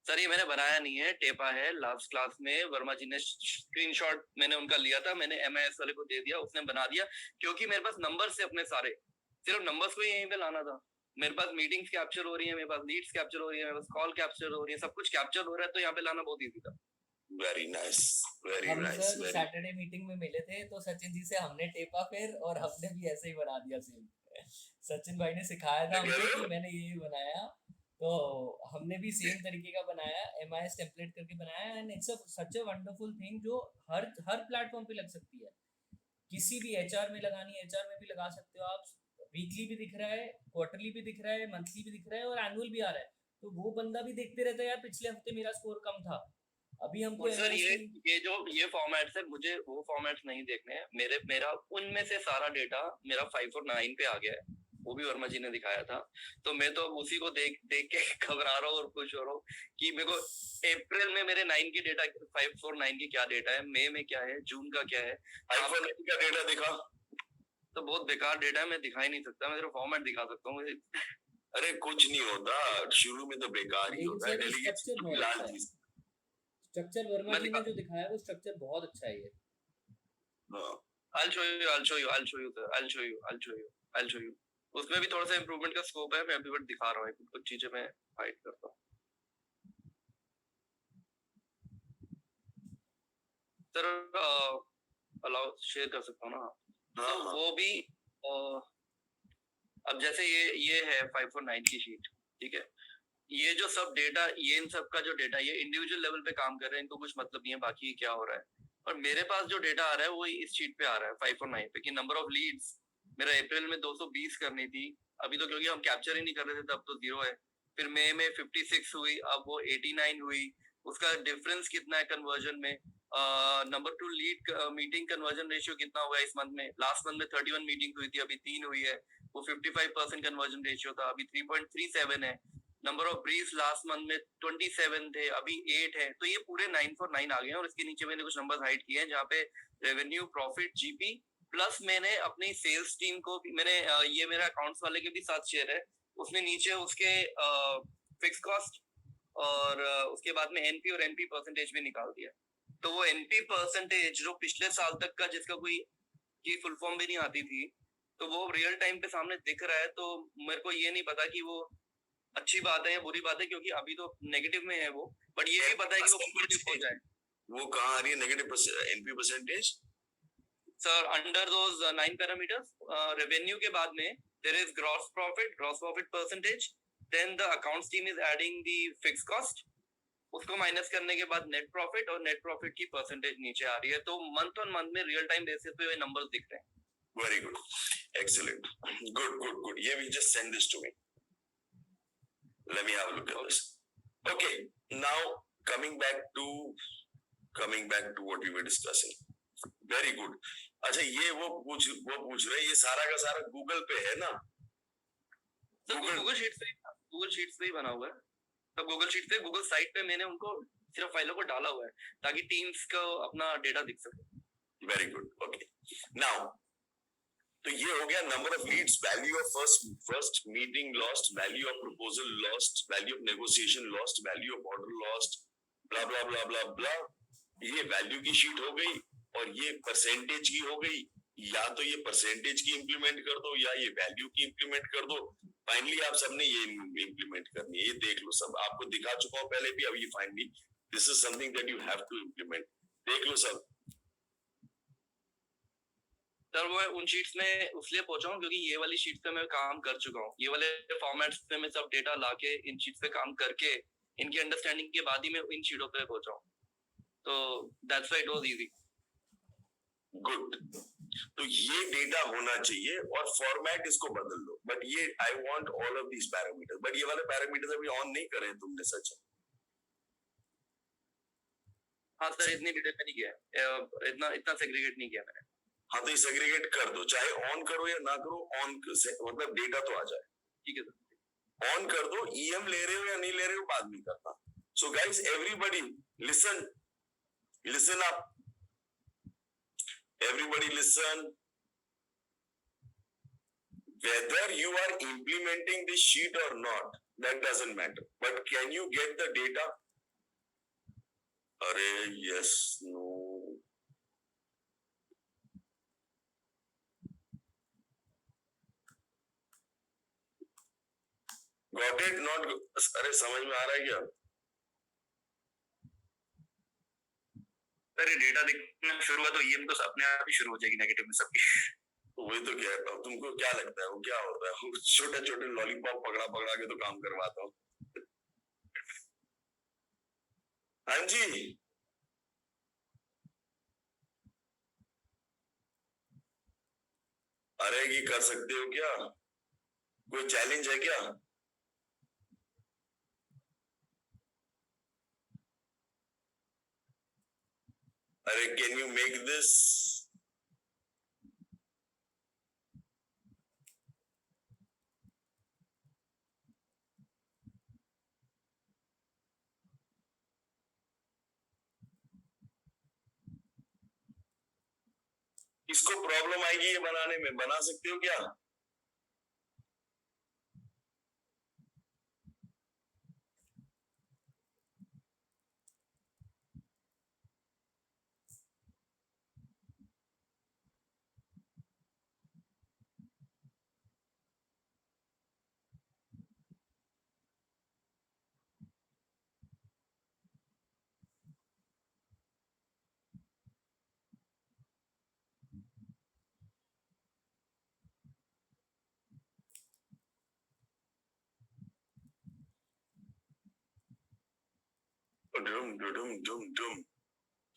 sir ये मैंने बनाया नहीं है, टेपा है। लास्ट क्लास में वर्मा जी ने स्क्रीनशॉट मैंने उनका लिया था, मैंने एमआईएस वाले को दे दिया, उसने बना दिया, क्योंकि मेरे पास नंबर्स से अपने सारे, सिर्फ नंबर्स को यहीं पे लाना था। मेरे पास मीटिंग्स कैप्चर हो रही है, मेरे पास लीड्स कैप्चर हो रही है, मेरे पास कॉल कैप्चर हो रही है, सब कुछ कैप्चर हो रहा है, तो यहाँ पे लाना बहुत इजी था। वेरी नाइस, वेरी हम नाइस। सर सैटरडे मीटिंग में मिले थे तो सचिन जी से हमने टेपा फिर, और हमने भी ऐसे ही बना दिया सेम। सचिन भाई ने सिखाया था हमको कि मैंने ये बनाया, तो हमने भी सेम तरीके का बनाया, एमआईएस टेम्पलेट करके बनाया, and it's such a wonderful thing जो हर प्लेटफॉर्म पे लग सकती है। किसी भी एचआर में लगानी है, एचआर में भी लगा सकते हो आप। वीकली भी दिख रहा है, क्वार्टरली भी दिख रहा है, मंथली भी दिख रहा है, और एनुअल भी आ रहा है। तो वो बंदा भी देखते रहता है यार, पिछले हफ्ते मेरा स्कोर कम था, अभी हमको सर ये फॉर्मेट्स है, मुझे वो फॉर्मेट्स नहीं देखने हैं। मेरा उनमें से सारा डेटा मेरा 5 और 9 पे आ गया है, वो भी वर्मा जी ने दिखाया था। तो मैं तो उसी को देख के घबरा रहा हूँ और खुश हो रहा हूँ कि मेरे को अप्रैल में मेरे 9 की डेटा, 5 और 9 की क्या डेटा है, मई में क्या है, जून का क्या है, 5 और 9 का डेटा दिखा। तो बहुत बेकार डेटा है, मैं दिखा ही नहीं सकता, मैं सिर्फ फॉर्मेट दिखा सकता हूँ। अरे कुछ नहीं होता, शुरू में तो बेकार ही होता है। स्ट्रक्चर वर्मा जी ने जो दिखाया वो स्ट्रक्चर बहुत अच्छा है ये। I'll show you. उसमें भी थोड़ा सा इम्प्रूवमेंट का स्कोप है, मैं अभी बट दिखा रहा हूँ, कुछ चीजें मैं हाइड करता हूँ। सर अलाउ शेयर कर सकता हूँ ना? तो वो भी अब जैसे ये है 5 और 9 की शीट, ठीक है। ये जो सब डेटा, ये इन सब का जो डेटा, ये इंडिविजुअल लेवल पे काम कर रहे हैं, इनको कुछ मतलब नहीं है बाकी क्या हो रहा है। और मेरे पास जो डेटा आ रहा है वो इस शीट पे आ रहा है 5 और 9 पे, कि नंबर ऑफ लीड्स मेरा अप्रैल में 220 करनी थी, अभी तो क्योंकि हम कैप्चर ही नहीं कर रहे थे तब तो 0 है। फिर मई में 56 हुई, अब वो 89 हुई। उसका डिफरेंस कितना है कन्वर्जन में? Number 2 lead meeting conversion ratio कितना हुआ है इस मंथ में? लास्ट मंथ में 31 मीटिंग हुई थी, अभी 3 हुई है। वो 55% कन्वर्जन रेशियो था, अभी 3.37 है। Number of briefs last month में 27 थे, अभी 8 है। तो ये पूरे 9 for 9 आ गए हैं। और इसके नीचे मैंने कुछ नंबर्स हाइड किए हैं जहाँ पे रेवेन्यू, प्रॉफिट, जीपी प्लस मैंने अपनी सेल्स टीम को भी मैंने ये मेरा अकाउंट्स वाले के भी साथ शेयर है, उसने नीचे उसके फिक्स कॉस्ट और उसके बाद में एनपी और एनपी परसेंटेज भी निकाल दिया। तो वो एनपी परसेंटेज जो पिछले साल तक का जिसका कोई की फुल फॉर्म भी नहीं आती थी, तो वो रियल टाइम पे सामने दिख रहा है। तो मेरे को ये नहीं पता कि वो अच्छी बात है या बुरी बात है, क्योंकि अभी तो नेगेटिव में है वो, बट ये भी पता है कि वो पॉजिटिव हो जाए। वो कहाँ आ रही है negative NP percentage? Sir under those 9 parameters, revenue के बाद में there is gross profit percentage, then the accounts team is adding the fix cost, उसको माइनस करने के बाद नेट प्रॉफिट, और नेट प्रॉफिट की परसेंटेज नीचे आ रही है। तो मंथ ऑन मंथ में रियल टाइम बेसिस पे नंबर्स दिख रहे हैं। Very good, excellent, good. ये will just send this to me, late me have a look at this. Okay, now coming back to what we were discussing. Very good. अच्छा, ये वो पूछ रहे, ये सारा का सारा गूगल पे है ना? गूगल शीट्स पे ही बना हुआ है। तो गूगल शीट पे, गूगल साइट पे मैंने उनको सिर्फ फाइलों को डाला हुआ है ताकि टीम्स को अपना डेटा दिख सके। Very good, okay. नाउ तो ये हो गया number of leads, value of first meeting lost, value of proposal lost, value of negotiation lost, value of order lost, blah blah blah blah blah. ये वैल्यू की शीट हो गई और ये परसेंटेज की हो गई। या तो ये परसेंटेज की इंप्लीमेंट कर दो या ये वैल्यू की इंप्लीमेंट कर दो। फाइनली आप सबने ये इंप्लीमेंट करनी है। ये देख लो, सब आपको दिखा चुका हूं पहले भी, अभी finally this is something that you have to implement. देख लो सब। सर वो उन शीट्स में उसलिए पहुंचा हूँ क्योंकि ये वाली शीट्स पे मैं काम कर चुका हूँ। ये वाले फॉर्मेट्स पे मैं सब डेटा लाके इन शीट्स पे काम करके इनकी अंडरस्टैंडिंग के बाद ही मैं इन शीटों पे पहुंचा हूँ। तो that's why it was easy. Good. तो ये डेटा होना चाहिए और फॉर्मेट इसको बदल दो। बट ये I want all of these parameters. But ये वाले पैरामीटर्स अभी ऑन नहीं करे तुमने, सच? हाँ सर, इतनी डिटेल में नहीं किया, इतना सेग्रीगेट नहीं किया मैंने। हाँ, तो ये सेग्रीगेट कर दो, चाहे ऑन करो या ना करो, ऑन से मतलब डेटा तो आ जाए। ठीक है सर। ऑन कर दो। ईएम ले रहे हो या नहीं ले रहे हो बाद में करना। So guys, everybody listen up, everybody listen. Whether you are implementing this sheet or not, that doesn't matter, but can you get the data? Arey, yes, no. Got it? Not अरे समझ में आ रहा है क्या? सर ये डेटा दिखना शुरू हुआ तो ईएम तो अपने आप ही शुरू हो जाएगी नेगेटिव में सबकी। वही तो कहता हूँ, तुमको क्या लगता है वो क्या होता है? छोटे छोटे लॉलीपॉप पकड़ा के तो काम करवाता हूँ। हाँ जी, अरे ये कर सकते हो क्या? कोई चैलेंज है क्या? अरे कैन यू मेक दिस? इसको प्रॉब्लम आएगी ये बनाने में, बना सकते हो क्या?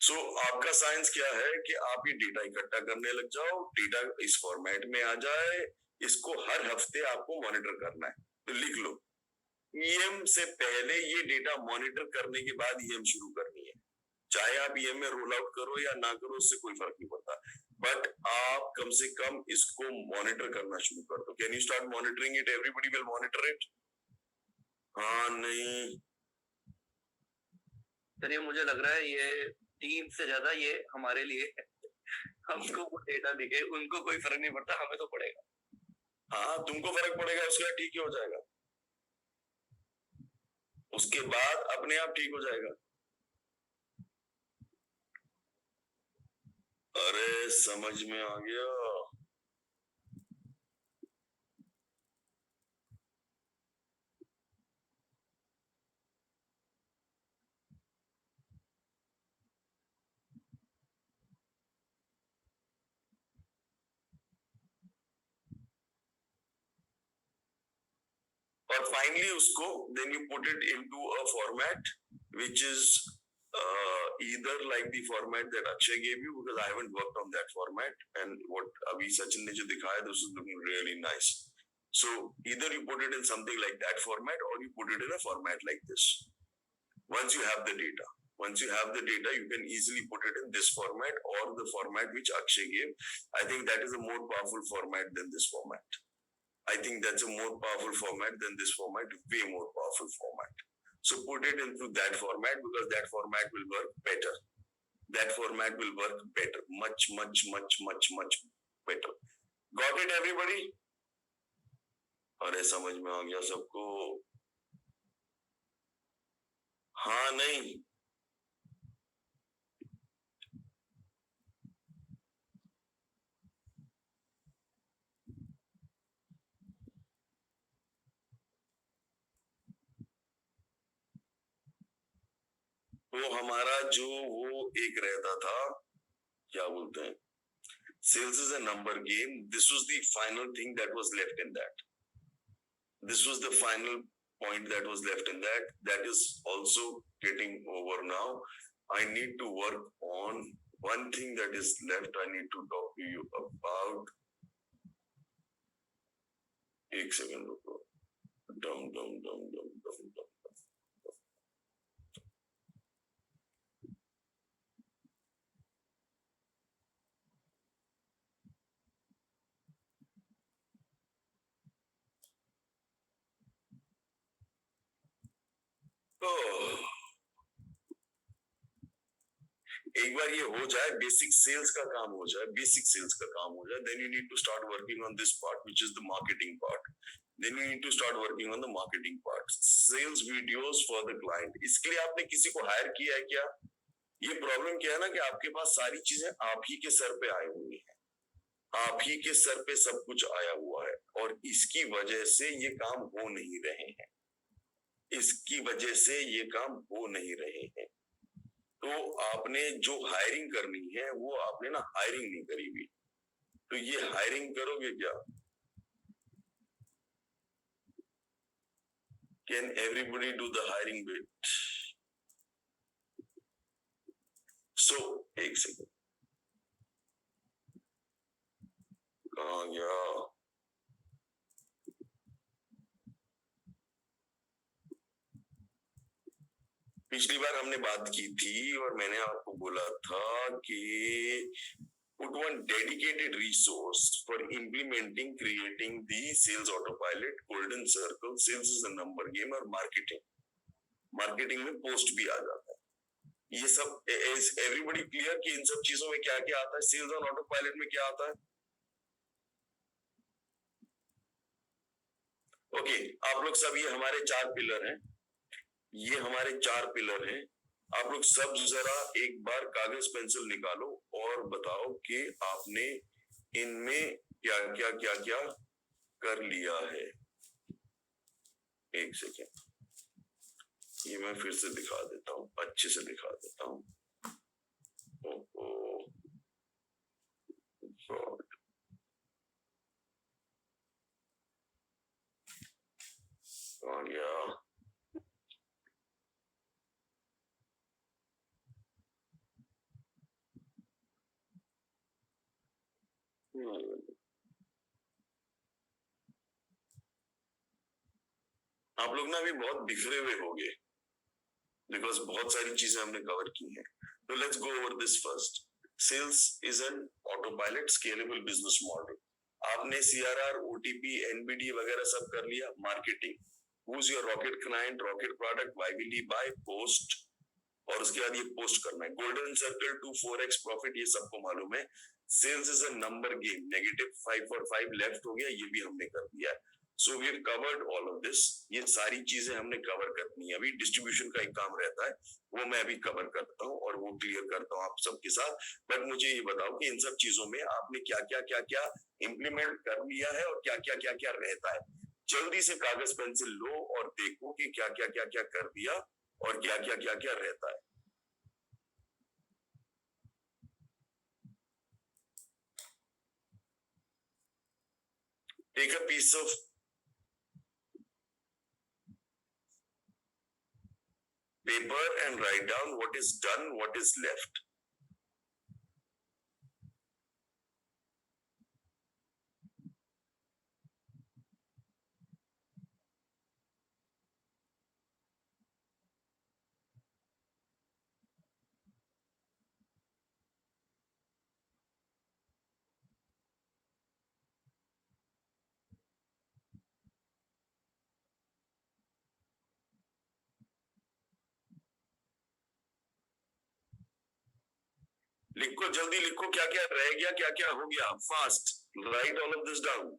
सो आपका साइंस क्या है कि आप ये डेटा इकट्ठा करने लग जाओ, डेटा इस फॉर्मेट में आ जाए, इसको हर हफ्ते आपको मॉनिटर करना है। तो लिख लो, ईएम से पहले ये डेटा मॉनिटर करने के बाद ईएम शुरू करनी है। चाहे आप ईएम में रोल आउट करो या ना करो, उससे कोई फर्क नहीं पड़ता, बट आप कम से कम इसको मॉनिटर करना शुरू कर दो. Can you start monitoring it? Everybody will monitor it. हाँ नहीं सर ये मुझे लग रहा है ये टीम से ज्यादा ये हमारे लिए है. हमको वो डेटा दिखे, उनको कोई फर्क नहीं पड़ता, हमें तो पड़ेगा. हाँ तुमको फर्क पड़ेगा, उसके बाद ठीक ही हो जाएगा. उसके बाद अपने आप ठीक हो जाएगा. अरे समझ में आ गया. और फाइनली उसको then you put it into a format which is either like the format that Akshay gave you, because I haven't worked on that format, and what abhi Sachin ne jo dikhaya, this is looking really nice. So either you put it in something like that format or you put it in a format like this. Once you have the data, you can easily put it in this format or the format which Akshay gave. I think that is a more powerful format than this format. I think that's a more powerful format than this format, way more powerful format. So put it into that format, because that format will work better. That format will work better. Much, much, much, much, much better. Got it, everybody? अरे समझ में आ गया सबको? हाँ नहीं? वो हमारा जो वो एक रहता था, क्या बोलते हैं, sales is a number game. This was the final thing that was left in that. This was the final point that was left in that. That is also getting over now. I need to work on one thing that is left. I need to talk to you about. एक सेकंड रुको. Dum. एक बार ये हो जाए, बेसिक सेल्स का काम हो जाए, then you need to start working on this part, which is the marketing part. Then you need to start working on the marketing part. Sales videos for the client. इसके लिए आपने किसी को हायर किया है क्या? ये प्रॉब्लम क्या है ना कि आपके पास सारी चीजें आप ही के सर पे आई हुई हैं. आप ही के सर पे सब कुछ आया हुआ है, और इसकी वजह से ये काम हो नहीं रहे हैं. तो आपने जो हायरिंग करनी है वो आपने ना हायरिंग नहीं करी हुई. तो ये हायरिंग करोगे क्या? Can everybody do the hiring bit? So एक सेकंड, कहाँ गया? पिछली बार हमने बात की थी और मैंने आपको बोला था कि put one dedicated resource for implementing, creating the sales autopilot, golden circle, sales is a number game, और marketing में post भी आ जाता है. ये सब is everybody clear कि इन सब चीजों में क्या क्या आता है? Sales और autopilot में क्या आता है? ओके, आप लोग सब, ये हमारे 4 पिलर हैं. आप लोग सब जरा एक बार कागज पेंसिल निकालो और बताओ कि आपने इनमें क्या क्या कर लिया है. एक सेकेंड, ये मैं फिर से दिखा देता हूँ, अच्छे से दिखा देता हूँ. और या आप लोग ना अभी बहुत बिखरे हुए होंगे, बिकॉज बहुत सारी चीजें हमने कवर की हैं. तो let's go over this first. Sales is an autopilot scalable business model. आपने CRR, OTP, NBD वगैरह सब कर लिया। Marketing, who's your rocket client, rocket product, why will he buy, post, और उसके बाद ये पोस्ट करना है। Golden circle to 4x profit, ये सबको मालूम है। Sales is a number game, -5 और 5 लेफ्ट हो गया, ये भी हमने कर दिया। So we have covered all of this, ये सारी चीजें हमने कवर करनी है। अभी डिस्ट्रीब्यूशन का एक काम रहता है, वो मैं अभी कवर करता हूँ और वो क्लियर करता हूँ आप सबके साथ। बट मुझे ये बताओ कि इन सब चीजों में आपने क्या क्या इम्प्लीमेंट कर लिया है और क्या क्या रहता है। जल्दी से कागज पेंसिल लो और देखो कि क्या क्या कर दिया और क्या क्या रहता है। Take a piece of paper and write down what is done, what is left. लिखो, जल्दी लिखो, क्या क्या रह गया, क्या क्या हो गया। Fast right all of this down.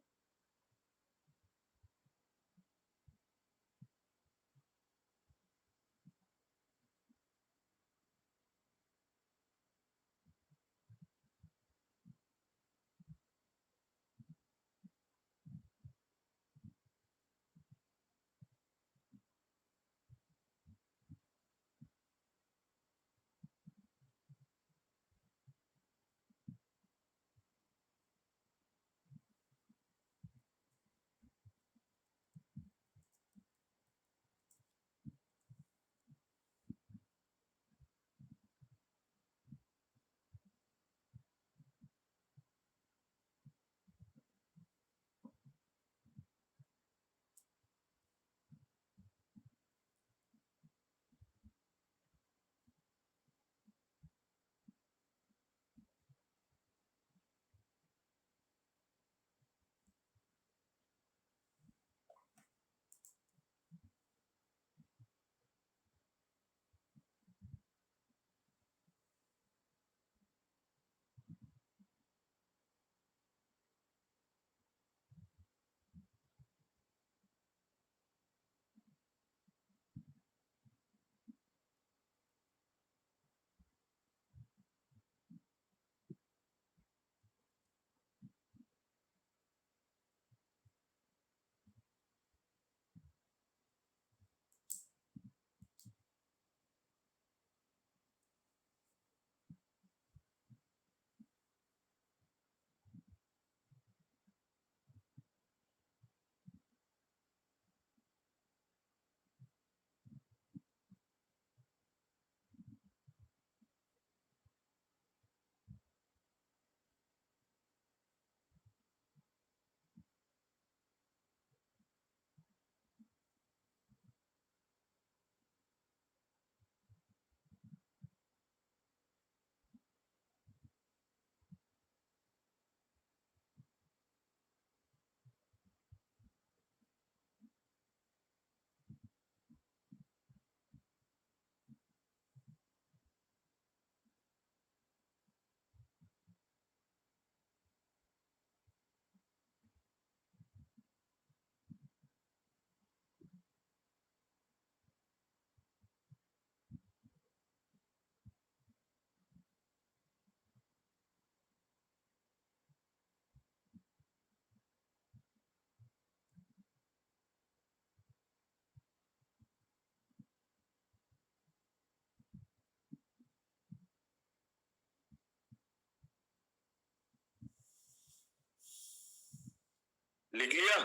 लिख लिया?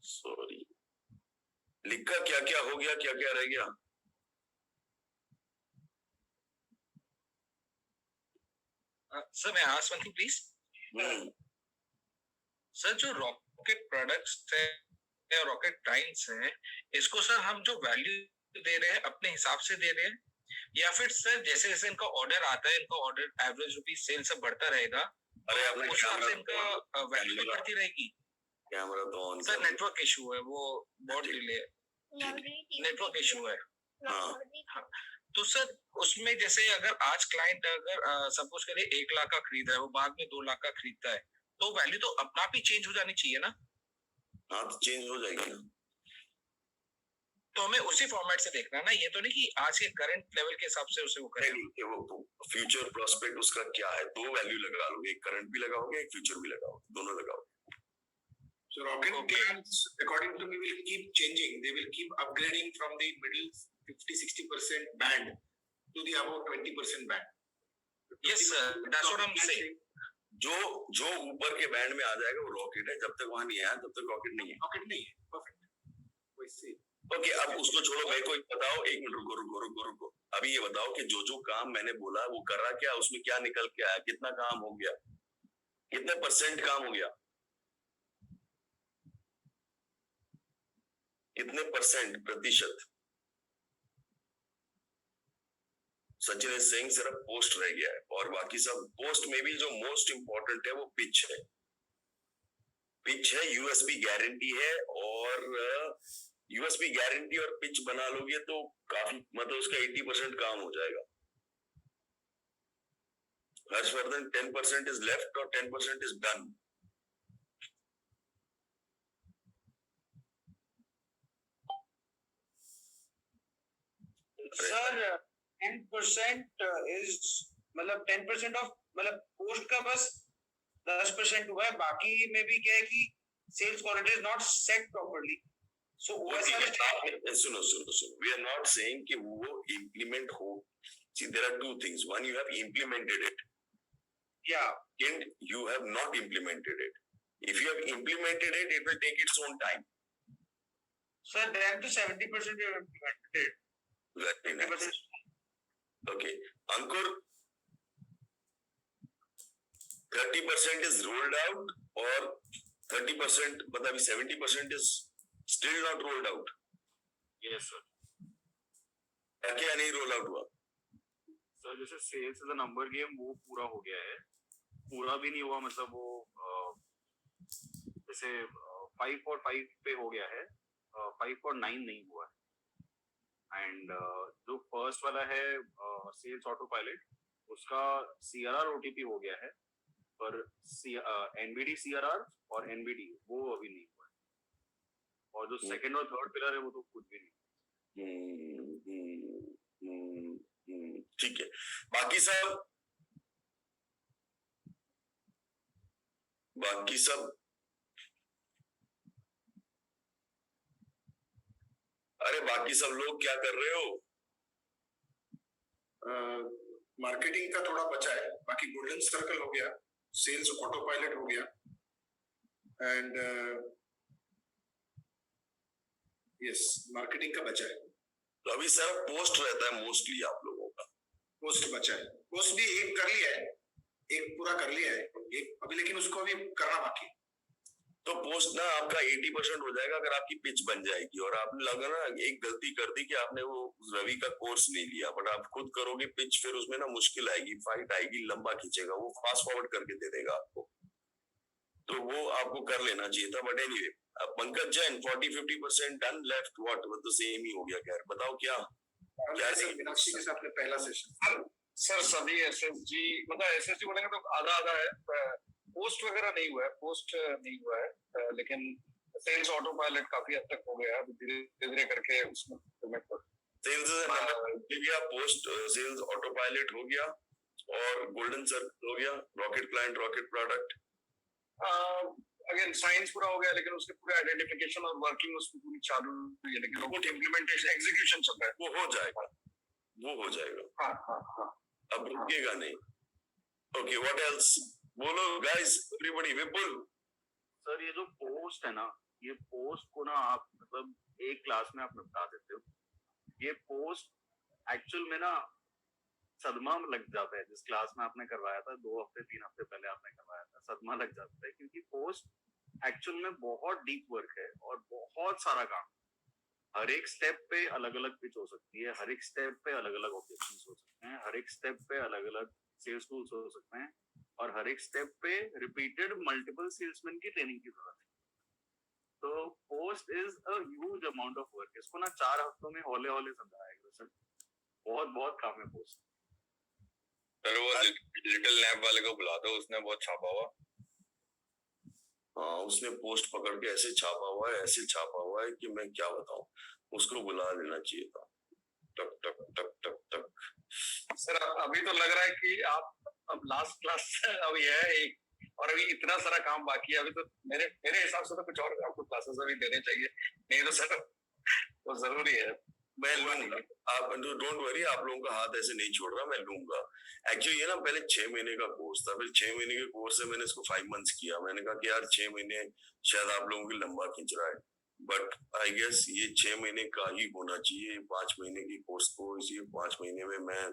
सॉरी, लिखा क्या क्या हो गया, क्या क्या रह गया? सर मैं ask one thing please. Sir जो रॉकेट प्रोडक्ट्स है या रॉकेट टाइम्स है, इसको सर हम जो वैल्यू दे रहे हैं अपने हिसाब से दे रहे हैं या फिर सर जैसे जैसे इनका ऑर्डर आता है, इनका ऑर्डर एवरेज रुपीज सेल सब बढ़ता रहेगा, अरे अपने उस हिसाब से इनका वैल्यू भी बढ़ती रहेगी। कैमरा तो ऑन सर नेटवर्क इशू है, वो बहुत डिले, नेटवर्क इशू है। हाँ तो सर उसमें जैसे अगर आज क्लाइंट अगर सपोज करिए 1 लाख का खरीद रहा है, वो बाद में 2 लाख का खरीदता है, तो वैल्यू तो अपना आप ही चेंज हो जानी चाहिए ना। हाँ तो चेंज हो जाएगी ना। तो हमें उसी फॉर्मेट से देखना है ना, ये तो नहीं कि आज के करंट लेवल के हिसाब से उसे वो करें। नहीं, वो फ्यूचर प्रोस्पेक्ट उसका क्या है, 2 वैल्यू लगा लोगे, एक करंट भी लगाओगे, एक फ्यूचर भी लगाओगे, दोनों लगाओगे। So rocket plans, according to me, will keep changing. They will keep upgrading from the middle 50-60% band to the above 20% band. Yes sir, that's what I'm saying. जो ऊपर के बैंड में आ जाएगा वो रॉकेट है, जब तक वहां नहीं आया तब तक रॉकेट नहीं है। Rocket नहीं है, perfect. वैसे ओके अब उसको छोड़ो, मेरे को बताओ, 1 मिनट रुको। अभी ये बताओ कि जो काम मैंने बोला वो कर रहा क्या, उसमें क्या निकल के आया, कितना काम हो गया, कितने % काम हो गया, कितने %? सचिन इज सेइंग सिर्फ पोस्ट रह गया है और बाकी सब, पोस्ट में भी जो मोस्ट इंपॉर्टेंट है वो पिच है। यूएसबी गारंटी है, और यूएसबी गारंटी और पिच बना लोगे तो काफी, मतलब उसका 80% काम हो जाएगा। हर्षवर्धन 10% इज लेफ्ट और 10% इज डन। सर 10% इज मतलब 10% ऑफ मतलब पोस्ट का बस 10% हुआ है, बाकी में भी क्या है कि sales quality is not set properly. So सुनो, वी आर नॉट सेइंग कि वो इम्प्लीमेंट हो। See, there are 2 things. One, you have implemented it. Yeah. And you have not implemented it. If you have implemented it, it will take its own time. Sir, then to 70% you have implemented it. Very nice. Okay. Ankur, 30% is rolled out or 30%, but अभी 70% is still not rolled out. Yes sir. क्या नहीं रोल आउट हुआ? सर जैसे sales is a number game, वो पूरा हो गया है, पूरा भी नहीं हुआ, मतलब वो जैसे 5 और 5 पे हो गया है, 5 और 9 नहीं हुआ है। एंड जो फर्स्ट वाला है सेल्स ऑटो पायलट, उसका CRR OTP हो गया है, पर NBD CRR और NBD वो अभी नहीं हुआ है, और जो सेकंड और थर्ड पिलर है वो तो कुछ भी नहीं। ठीक है, बाकी सब अरे बाकी सब लोग क्या कर रहे हो? मार्केटिंग का थोड़ा बचा है, बाकी गोल्डन सर्कल हो गया, सेल्स ऑटो पायलट हो गया, एंड यस मार्केटिंग का बचा है। तो अभी सर पोस्ट रहता है मोस्टली आप लोगों का। पोस्ट बचा है, पोस्ट भी एक कर लिया है, एक पूरा कर लिया है, एक अभी, लेकिन उसको अभी करना बाकी। तो पोस्ट ना आपका 80% हो जाएगा अगर आपकी पिच बन जाएगी। और आपने लगा ना एक गलती कर दी कि आपने वो रवि का कोर्स नहीं लिया, बट आप खुद करोगे पिच, फिर उसमें ना मुश्किल आएगी, फाइट आएगी, लंबा खींचेगा, वो फास्ट फॉरवर्ड करके दे देगा आपको, तो वो आपको कर लेना चाहिए था। बट एनीवे, अब Pankaj Jain 40-50% done, left what, वो तो सेम ही हो गया। खैर बताओ क्या मीनाक्षी के साथ पहला सेशन। सर सभी SSG मतलब SSG बोलेंगे तो आधा आधा है, पोस्ट वगैरह नहीं हुआ है, पोस्ट नहीं हुआ है, लेकिन सेल्स ऑटो पायलट काफी हद तक हो गया है, धीरे धीरे करके उसमें सेल्स हो गया, पोस्ट सेल्स ऑटो पायलट हो गया, और गोल्डन सर्कल हो गया, rocket client, rocket product, again science पूरा हो गया, लेकिन उसके पूरे आइडेंटिफिकेशन और वर्किंग उसकी पूरी चालू हुई है, लेकिन रोबोट इम्प्लीमेंटेशन एग्जीक्यूशन चल रहा है। वो हो जाएगा, वो हो जाएगा। हाँ अब रुकेगा नहीं। Okay, what else? बोलो गाइस, एवरीबॉडी, विपुल। सर ये जो पोस्ट है ना, ये पोस्ट को ना आप मतलब एक क्लास में आप निपटा देते हो। ये पोस्ट एक्चुअल में ना सदमा लग जाता है, जिस क्लास में आपने करवाया था 2 हफ्ते 3 हफ्ते पहले आपने करवाया था, सदमा लग जाता है, क्योंकि पोस्ट एक्चुअल में बहुत डीप वर्क है और बहुत सारा काम। हर एक स्टेप पे अलग अलग पिच हो सकती है, हर एक स्टेप पे अलग अलग ऑब्जेक्शंस हो सकते हैं, हर एक स्टेप पे अलग अलग सेल्स टूल्स हो सकते हैं, और हर एक स्टेप पे रिपीटेड मल्टीपल सेल्समैन की ट्रेनिंग की जरूरत है। तो post is a huge amount of work. इसको ना 4 हफ्तों में हौले हौले समझाएगा सर, बहुत बहुत काम है पोस्ट। सर वो डिजिटल लैब वाले को बुला दो, उसने बहुत छापा हुआ। हाँ, उसने पोस्ट पकड़ के ऐसे छापा हुआ है, ऐसे छापा हुआ है कि मैं क्या बताऊं। उसको बुला लेना चाहिए था। टक टक टक टक टक। सर अभी तो लग रहा है कि आप अब लास्ट क्लास अभी है एक, और अभी इतना सारा काम बाकी है। अभी तो मेरे हिसाब से तो कुछ और आपको क्लासेस अभी देने चाहिए, नहीं तो सर वो जरूरी है। मैं लूंगा, आप डोंट वरी, आप लोगों का हाथ ऐसे नहीं छोड़ रहा, मैं लूंगा। एक्चुअली ये ना पहले 6 महीने का कोर्स था, फिर 6 महीने के कोर्स से मैंने इसको 5 मंथ्स किया। मैंने कहा कि यार 6 महीने शायद आप लोगों की लंबा खींच रहा है, बट आई गेस ये 6 महीने का ही होना चाहिए 5 महीने की कोर्स को। इसी 5 महीने में मैं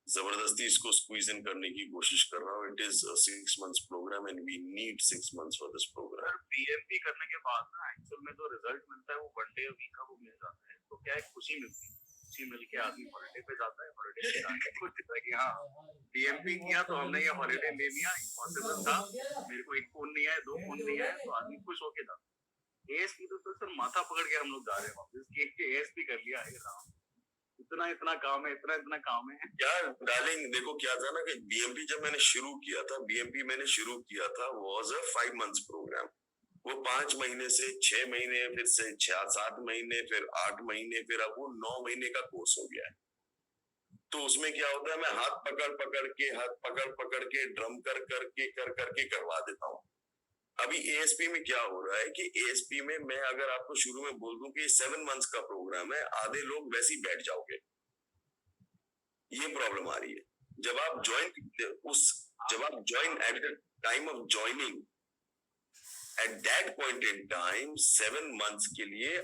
जबरदस्ती इसको स्क्वीज इन करने की कोशिश कर रहा हूँ। It is 6 months programme and we need 6 months for this programme. BMP करने के बाद ना एक्चुअल में जो रिजल्ट मिलता है वो 1 डे वीक का वो मिल जाता है, तो क्या है खुशी मिलती है, खुशी मिल के आदमी हॉलिडे पे जाता है, हॉलिडे पे जाके खुश होता है कि हाँ बीएमपी किया तो हमने ये हॉलिडे ले लिया, इम्पॉसिबल था, मेरे को 1 फोन नहीं आया, 2 फोन नहीं आया, तो आदमी खुश होके जाता है। एएसपी तो सर माथा पकड़ के हम लोग जा रहे हैं वापस कि एएसपी कर लिया है, राम इतना काम है, इतना काम है यार। डार्लिंग देखो क्या था ना कि बीएमपी जब मैंने शुरू किया था, बीएमपी मैंने शुरू किया था वाज अ 5 मंथ्स प्रोग्राम। वो 5 महीने से 6 महीने, फिर से 6-7 महीने, फिर 8 महीने, फिर अब वो 9 महीने का कोर्स हो गया है। तो उसमें क्या होता है, मैं हाथ पकड़ के ड्रम कर करके करवा देता हूँ। अभी एएसपी में क्या हो रहा है कि एएसपी में मैं अगर आपको शुरू में बोल दूं कि 7 मंथ्स का प्रोग्राम है, आधे लोग वैसे ही बैठ जाओगे। ये प्रॉब्लम आ रही है। जब आप join at the time of joining, at that point in time 7 months के लिए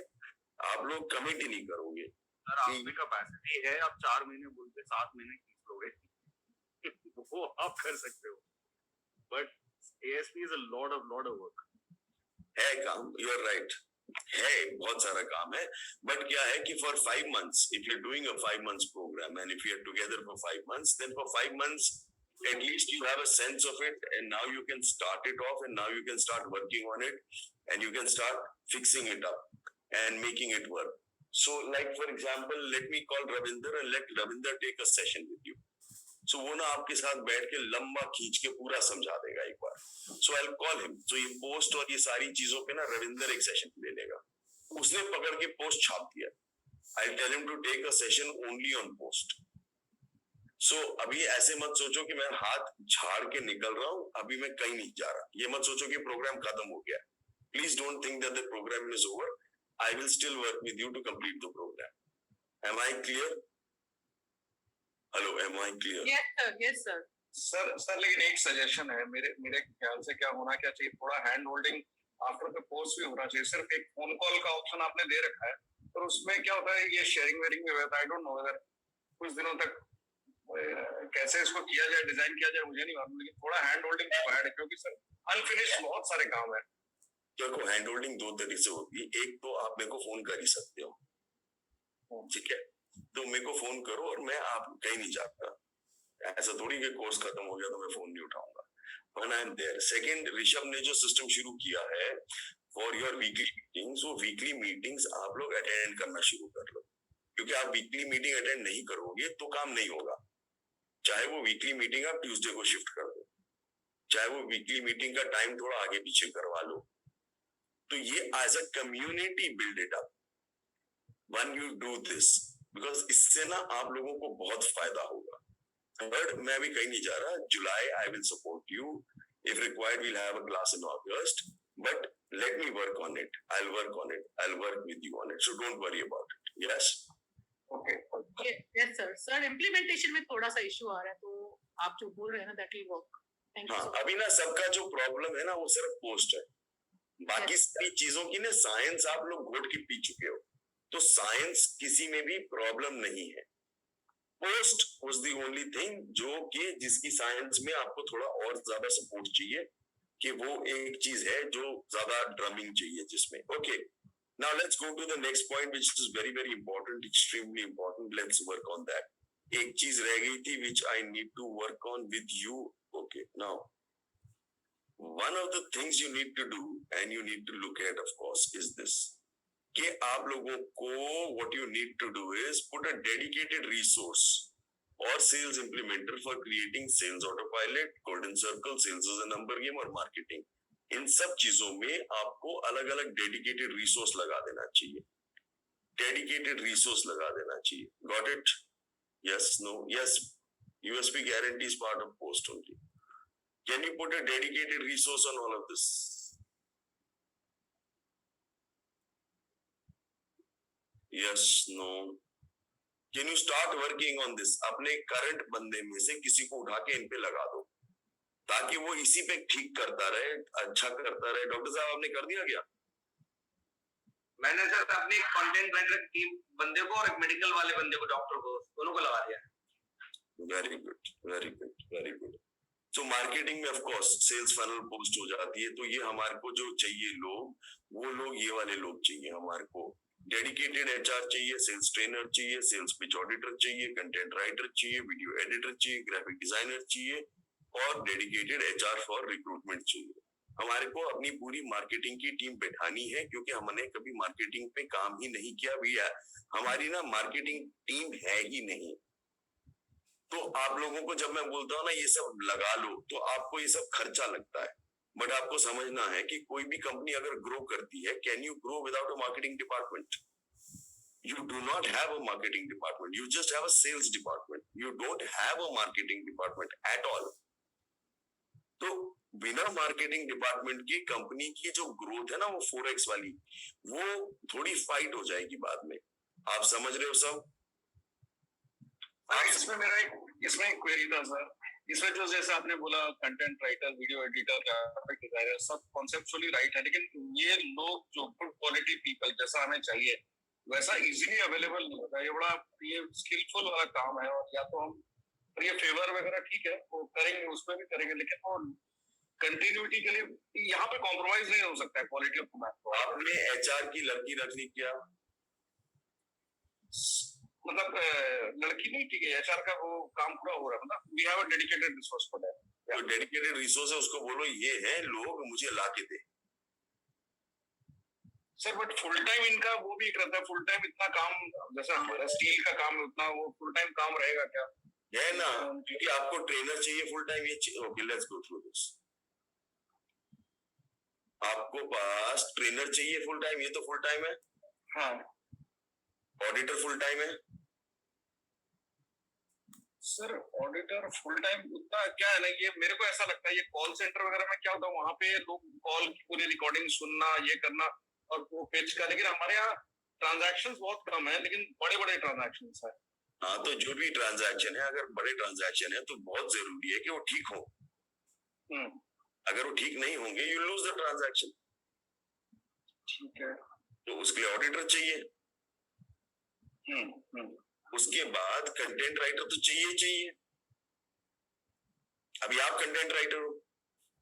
आप लोग कमिट ही नहीं करोगे। सर आप में कैपेसिटी है, आप 4 महीने बोल के 7 महीने खींच लोगे वो आप कर सकते हो, but ASP is a lot of work. है काम, यू आर राइट, है बहुत सारा काम है, बट क्या है कि for 5 months, if you're doing a 5 months program and if you're together for 5 months, then for 5 months at least you have a sense of it, and now you can start it off, and now you can start working on it, and you can start fixing it up and making it work. So like for example, let me call Ravinder and let Ravinder take a session with you. So वो ना आपके साथ बैठ के लंबा खींच के पूरा समझा देगा एक बार। So I'll call him. So ये पोस्ट और ये सारी चीजों पे ना रविंदर एक सेशन ले लेगा। उसने पकड़ के पोस्ट छाप दिया। I'll tell him to take a session only on post. So अभी ऐसे मत सोचो कि मैं हाथ झाड़ के निकल रहा हूँ, अभी मैं कहीं नहीं जा रहा। ये मत सोचो कि प्रोग्राम खत्म हो गया। Please don't think that the program is over. I will still work with you to complete the program. Am I clear? Hello, am I clear? Yes sir. Sir लेकिन एक सजेशन है मेरे ख्याल से, क्या होना क्या चाहिए, थोड़ा hand holding after the course भी होना चाहिए। सिर्फ एक फोन कॉल का ऑप्शन आपने दे रखा है, पर उसमें क्या होता है, ये शेयरिंग वेयरिंग में होता है। आई डोंट नो अगर कुछ दिनों तक कैसे इसको किया जाए, डिजाइन किया जाए, मुझे नहीं मालूम, लेकिन थोड़ा हैंड होल्डिंग रिक्वायर्ड है, क्योंकि सर अनफिनिश्ड बहुत सारे काम है। देखो हैंड होल्डिंग 2 तरीके से होती है। एक तो आप मेरे को फोन कर ही सकते हो, ठीक है, तो मेरे को फोन करो और मैं आप कहीं नहीं जाता। ऐसा थोड़ी कि कोर्स खत्म हो गया तो मैं फोन नहीं उठाऊंगा, when I am there. Second, Rishabh ने जो सिस्टम शुरू किया है फॉर योर वीकली मीटिंग्स, वो वीकली मीटिंग्स आप लोग अटेंड करना शुरू कर लो, क्योंकि आप वीकली मीटिंग अटेंड नहीं करोगे तो काम नहीं होगा। चाहे वो वीकली मीटिंग आप ट्यूसडे को शिफ्ट कर दो, चाहे वो वीकली मीटिंग का टाइम थोड़ा आगे पीछे करवा लो, तो ये as a community build it up when you do this, because इससे ना आप लोगों को बहुत फायदा होगा। थर्ड, मैं अभी कहीं नहीं जा रहा, July I will support you, if required we'll have a class in August, but let me work on it, I will work on it, I will work with you on it, so don't worry about it. Yes, okay, yes sir implementation में थोड़ा सा इशू आ रहा है, तो आप जो बोल रहे हैं ना that will work. Thank you. हाँ, अभी ना सबका जो प्रॉब्लम है ना वो सिर्फ पोस्ट है, बाकी सारी चीजों की ना साइंस आप लोग घोट के पी चुके हो, तो साइंस किसी में भी प्रॉब्लम नहीं है। Post was the only thing जो कि जिसकी साइंस में आपको थोड़ा और ज्यादा सपोर्ट चाहिए, कि वो एक चीज है जो ज्यादा ड्रमिंग चाहिए जिसमें। Okay, Now let's go to the next point, which is very, very important, extremely important. Let's work on that. एक चीज रह गई थी, which I need to work on with you. Okay, now one of the things you need to do and you need to look at, of course, is this. कि आप लोगों को what you need to do is put a dedicated resource or sales implementer for creating sales autopilot, golden circle, sales as a number game और marketing. इन सब चीजों में आपको अलग अलग डेडिकेटेड रिसोर्स लगा देना चाहिए, डेडिकेटेड रिसोर्स लगा देना चाहिए. Got it? Yes, no, yes. USP guarantee is part of post only. Can you put a dedicated resource on all of this? Yes, no. Can you start working on this? अपने करंट बंदे में से किसी को उठा के इन पे लगा दो, ताकि वो इसी पे ठीक करता रहे, अच्छा करता रहे. डॉक्टर साहब, आपने कर दिया क्या? मैंने सर अपनी कंटेंट राइटर टीम बंदे को और एक मेडिकल वाले बंदे को, डॉक्टर को, दोनों को लगा दिया. Very good, very good, very good. तो मार्केटिंग में of course sales funnel post हो जाती है. तो ये हमारे को जो चाहिए लोग, वो लोग ये वाले लोग चाहिए. हमारे को डेडिकेटेड एचआर चाहिए, सेल्स ट्रेनर चाहिए, सेल्स पिच ऑडिटर चाहिए, कंटेंट राइटर चाहिए, वीडियो एडिटर चाहिए, ग्राफिक डिजाइनर चाहिए और डेडिकेटेड एचआर फॉर रिक्रूटमेंट चाहिए. हमारे को अपनी पूरी मार्केटिंग की टीम बैठानी है, क्योंकि हमने कभी मार्केटिंग पे काम ही नहीं किया भैया. हमारी ना मार्केटिंग टीम है ही नहीं. तो आप लोगों को जब मैं बोलता हूँ ना ये सब लगा लो, तो आपको ये सब खर्चा लगता है. बट आपको समझना है कि कोई भी कंपनी अगर ग्रो करती है, can you grow without a marketing department? You do not have a marketing department. You just have a sales department. You don't have a marketing department at all. तो बिना मार्केटिंग डिपार्टमेंट की कंपनी की जो ग्रोथ है ना, वो 4x वाली, वो थोड़ी फाइट हो जाएगी बाद में. आप समझ रहे हो सब? इसमें मेरा एक क्वेरी था सर. इसमें जो जैसे आपने बोला content writer, video editor, graphic designer, सब कॉन्सेप्चुअली राइट है, लेकिन ये लोग जो गुड क्वालिटी पीपल जैसा हमें चाहिए वैसा इजीली अवेलेबल नहीं होता. ये स्किलफुल वाला काम है, और या तो हम ये फेवर वगैरह ठीक है वो करेंगे, उसमें भी करेंगे, लेकिन वो कंटिन्यूटी के लिए यहाँ पे कॉम्प्रोमाइज नहीं हो सकता है क्वालिटी ऑफ मैथ. तो आपने एचआर की लड़की रख ली क्या? मतलब लड़की नहीं, ठीक है, एचआर का वो काम पूरा हो रहा है. मतलब we have a dedicated resource for that. जो डेडिकेटेड रिसोर्स है उसको बोलो ये है लोग, मुझे ला के दे. सर बट फुल टाइम इनका वो भी एक रहता है, फुल टाइम इतना काम जैसा हमारा स्टील का काम है उतना वो फुल टाइम काम रहेगा क्या? है ना, क्योंकि आपको ट्रेनर चाहिए फुल टाइम. ये okay, let's go through this. आपको पास ट्रेनर चाहिए फुल टाइम, ये तो फुल टाइम है. हाँ. ऑडिटर फुल टाइम है. सर ऑडिटर फुल टाइम उतना क्या है ना, ये मेरे को ऐसा लगता है ये कॉल सेंटर वगैरह में क्या होता है, वहां पे लोग कॉल की पूरी रिकॉर्डिंग सुनना, ये करना और वो पेज का. लेकिन हमारे यहाँ ट्रांजैक्शंस बहुत कम है, लेकिन बड़े बड़े ट्रांजैक्शंस है. हाँ, तो जो भी ट्रांजैक्शन है, अगर बड़े ट्रांजैक्शन है तो बहुत जरूरी है कि वो ठीक हो. अगर वो ठीक नहीं होंगे, यू लूज द ट्रांजैक्शन. ठीक है, तो उसके लिए ऑडिटर चाहिए. उसके बाद कंटेंट राइटर तो चाहिए. अभी आप कंटेंट राइटर हो.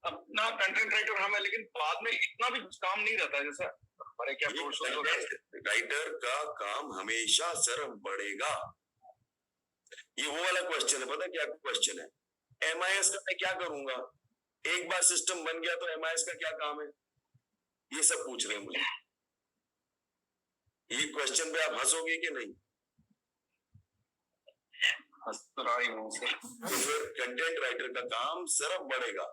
अब ना कंटेंट राइटर हमें, लेकिन बाद में इतना भी काम नहीं रहता है जैसा हमारे क्या. राइटर का काम हमेशा सर बढ़ेगा. ये वो वाला क्वेश्चन है, पता क्या क्वेश्चन है? एमआईएस का मैं क्या करूंगा? एक बार सिस्टम बन गया तो एमआईएस का क्या काम है? ये सब पूछ रहे हैं मुझे. ये क्वेश्चन पे आप हंसोगे कि नहीं? तो फिर कंटेंट राइटर का काम सिर्फ बढ़ेगा.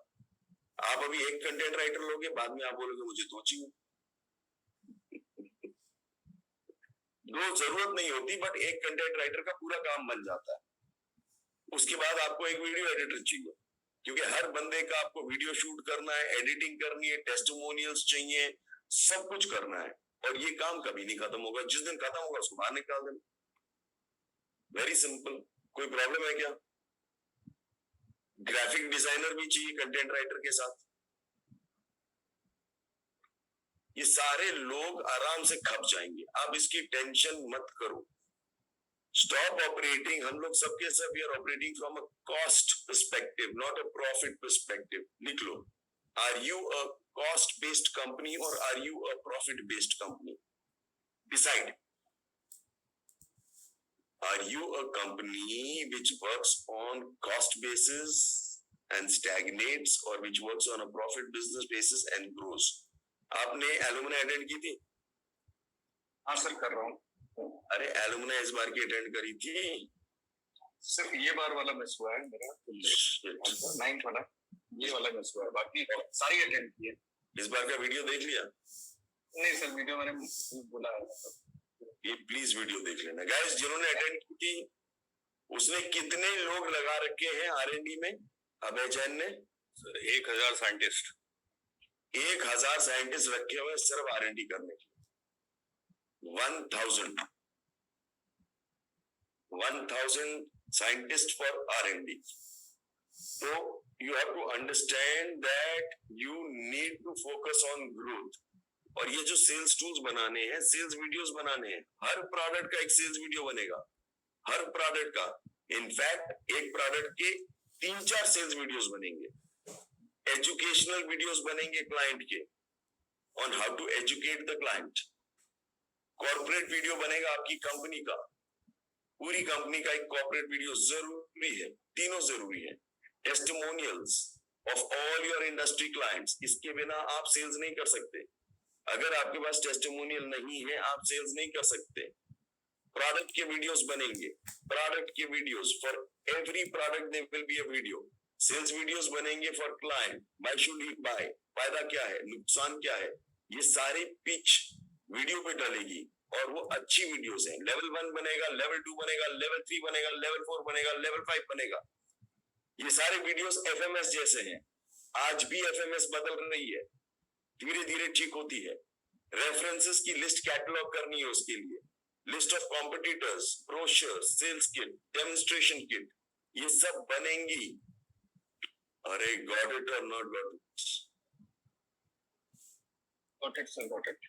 आप अभी एक कंटेंट राइटर लोगे, बाद में आप बोलोगे मुझे दो चाहिए. दो जरूरत नहीं होती, बट एक कंटेंट राइटर का पूरा काम बन जाता है. उसके बाद आपको एक वीडियो एडिटर चाहिए, क्योंकि हर बंदे का आपको वीडियो शूट करना है, एडिटिंग करनी है, टेस्टिमोनियल्स चाहिए, सब कुछ करना है. और ये काम कभी नहीं खत्म होगा. जिस दिन खत्म होगा उसको बाहर निकाल देना. Very simple. कोई प्रॉब्लम है क्या? ग्राफिक डिजाइनर भी चाहिए कंटेंट राइटर के साथ. ये सारे लोग आराम से खप जाएंगे. आप इसकी टेंशन मत करो. Stop operating. हम लोग सबके सब we are operating from a cost perspective, not a profit perspective. लिख लो. Are you a cost based company और are you a profit based company? Decide. Are you a company which works on cost basis and stagnates, or which works on a profit business basis and grows? आपने एलुमनाई अटेंड की थी? हाँ सर कर रहा हूँ। अरे एलुमनाई इस बार की अटेंड करी थी? सिर्फ ये बार वाला मिस हुआ है मेरा, 9th वाला, ये वाला मिस हुआ है, बाकी सारी अटेंड की है। इस बार का वीडियो देख लिया? नहीं सर, वीडियो मैंने बोला है, ये प्लीज वीडियो देख लेना गाइस। जिन्होंने अटेंड की थी, उसने कितने लोग लगा रखे हैं R&D में? अभय जैन ने सर 1000 साइंटिस्ट 1000 साइंटिस्ट रखे हुए सिर्फ R&D करने के लिए। 1000 scientists for R&D. So you have to understand that you need to focus on growth. और ये जो सेल्स टूल्स बनाने हैं, सेल्स वीडियोस बनाने हैं, हर प्रोडक्ट का एक सेल्स वीडियो बनेगा, हर प्रोडक्ट का। इनफैक्ट एक प्रोडक्ट के 3-4 सेल्स वीडियोस बनेंगे, एजुकेशनल वीडियोस बनेंगे क्लाइंट के, on how to educate the client. Corporate video बनेगा आपकी कंपनी का, पूरी कंपनी का एक कॉर्पोरेट वीडियो जरूरी है, तीनों जरूरी है। Testimonials of all your industry clients, इसके बिना आप सेल्स नहीं कर सकते। अगर आपके पास टेस्टिमोनियल नहीं है, आप सेल्स नहीं कर सकते। प्रोडक्ट के वीडियोस बनेंगे, प्रोडक्ट के videos for every product there will be a video. Sales videos बनेंगे for client, why should he buy, फायदा क्या है, नुकसान क्या है, ये सारी पिच वीडियो पे डालेगी और वो अच्छी वीडियोस हैं। लेवल 1 बनेगा, लेवल 2 बनेगा, लेवल 3 बनेगा, लेवल 4 बनेगा, लेवल 5 बनेगा। ये सारे वीडियोस एफएमएस जैसे हैं। आज भी एफएमएस बदल रही है, धीरे धीरे ठीक होती है। रेफरेंसेस की लिस्ट कैटलॉग करनी है, उसके लिए list of competitors, brochures, sales kit, demonstration kit, ये सब बनेंगी। अरे गॉट इट और not got it? Got it sir, got it.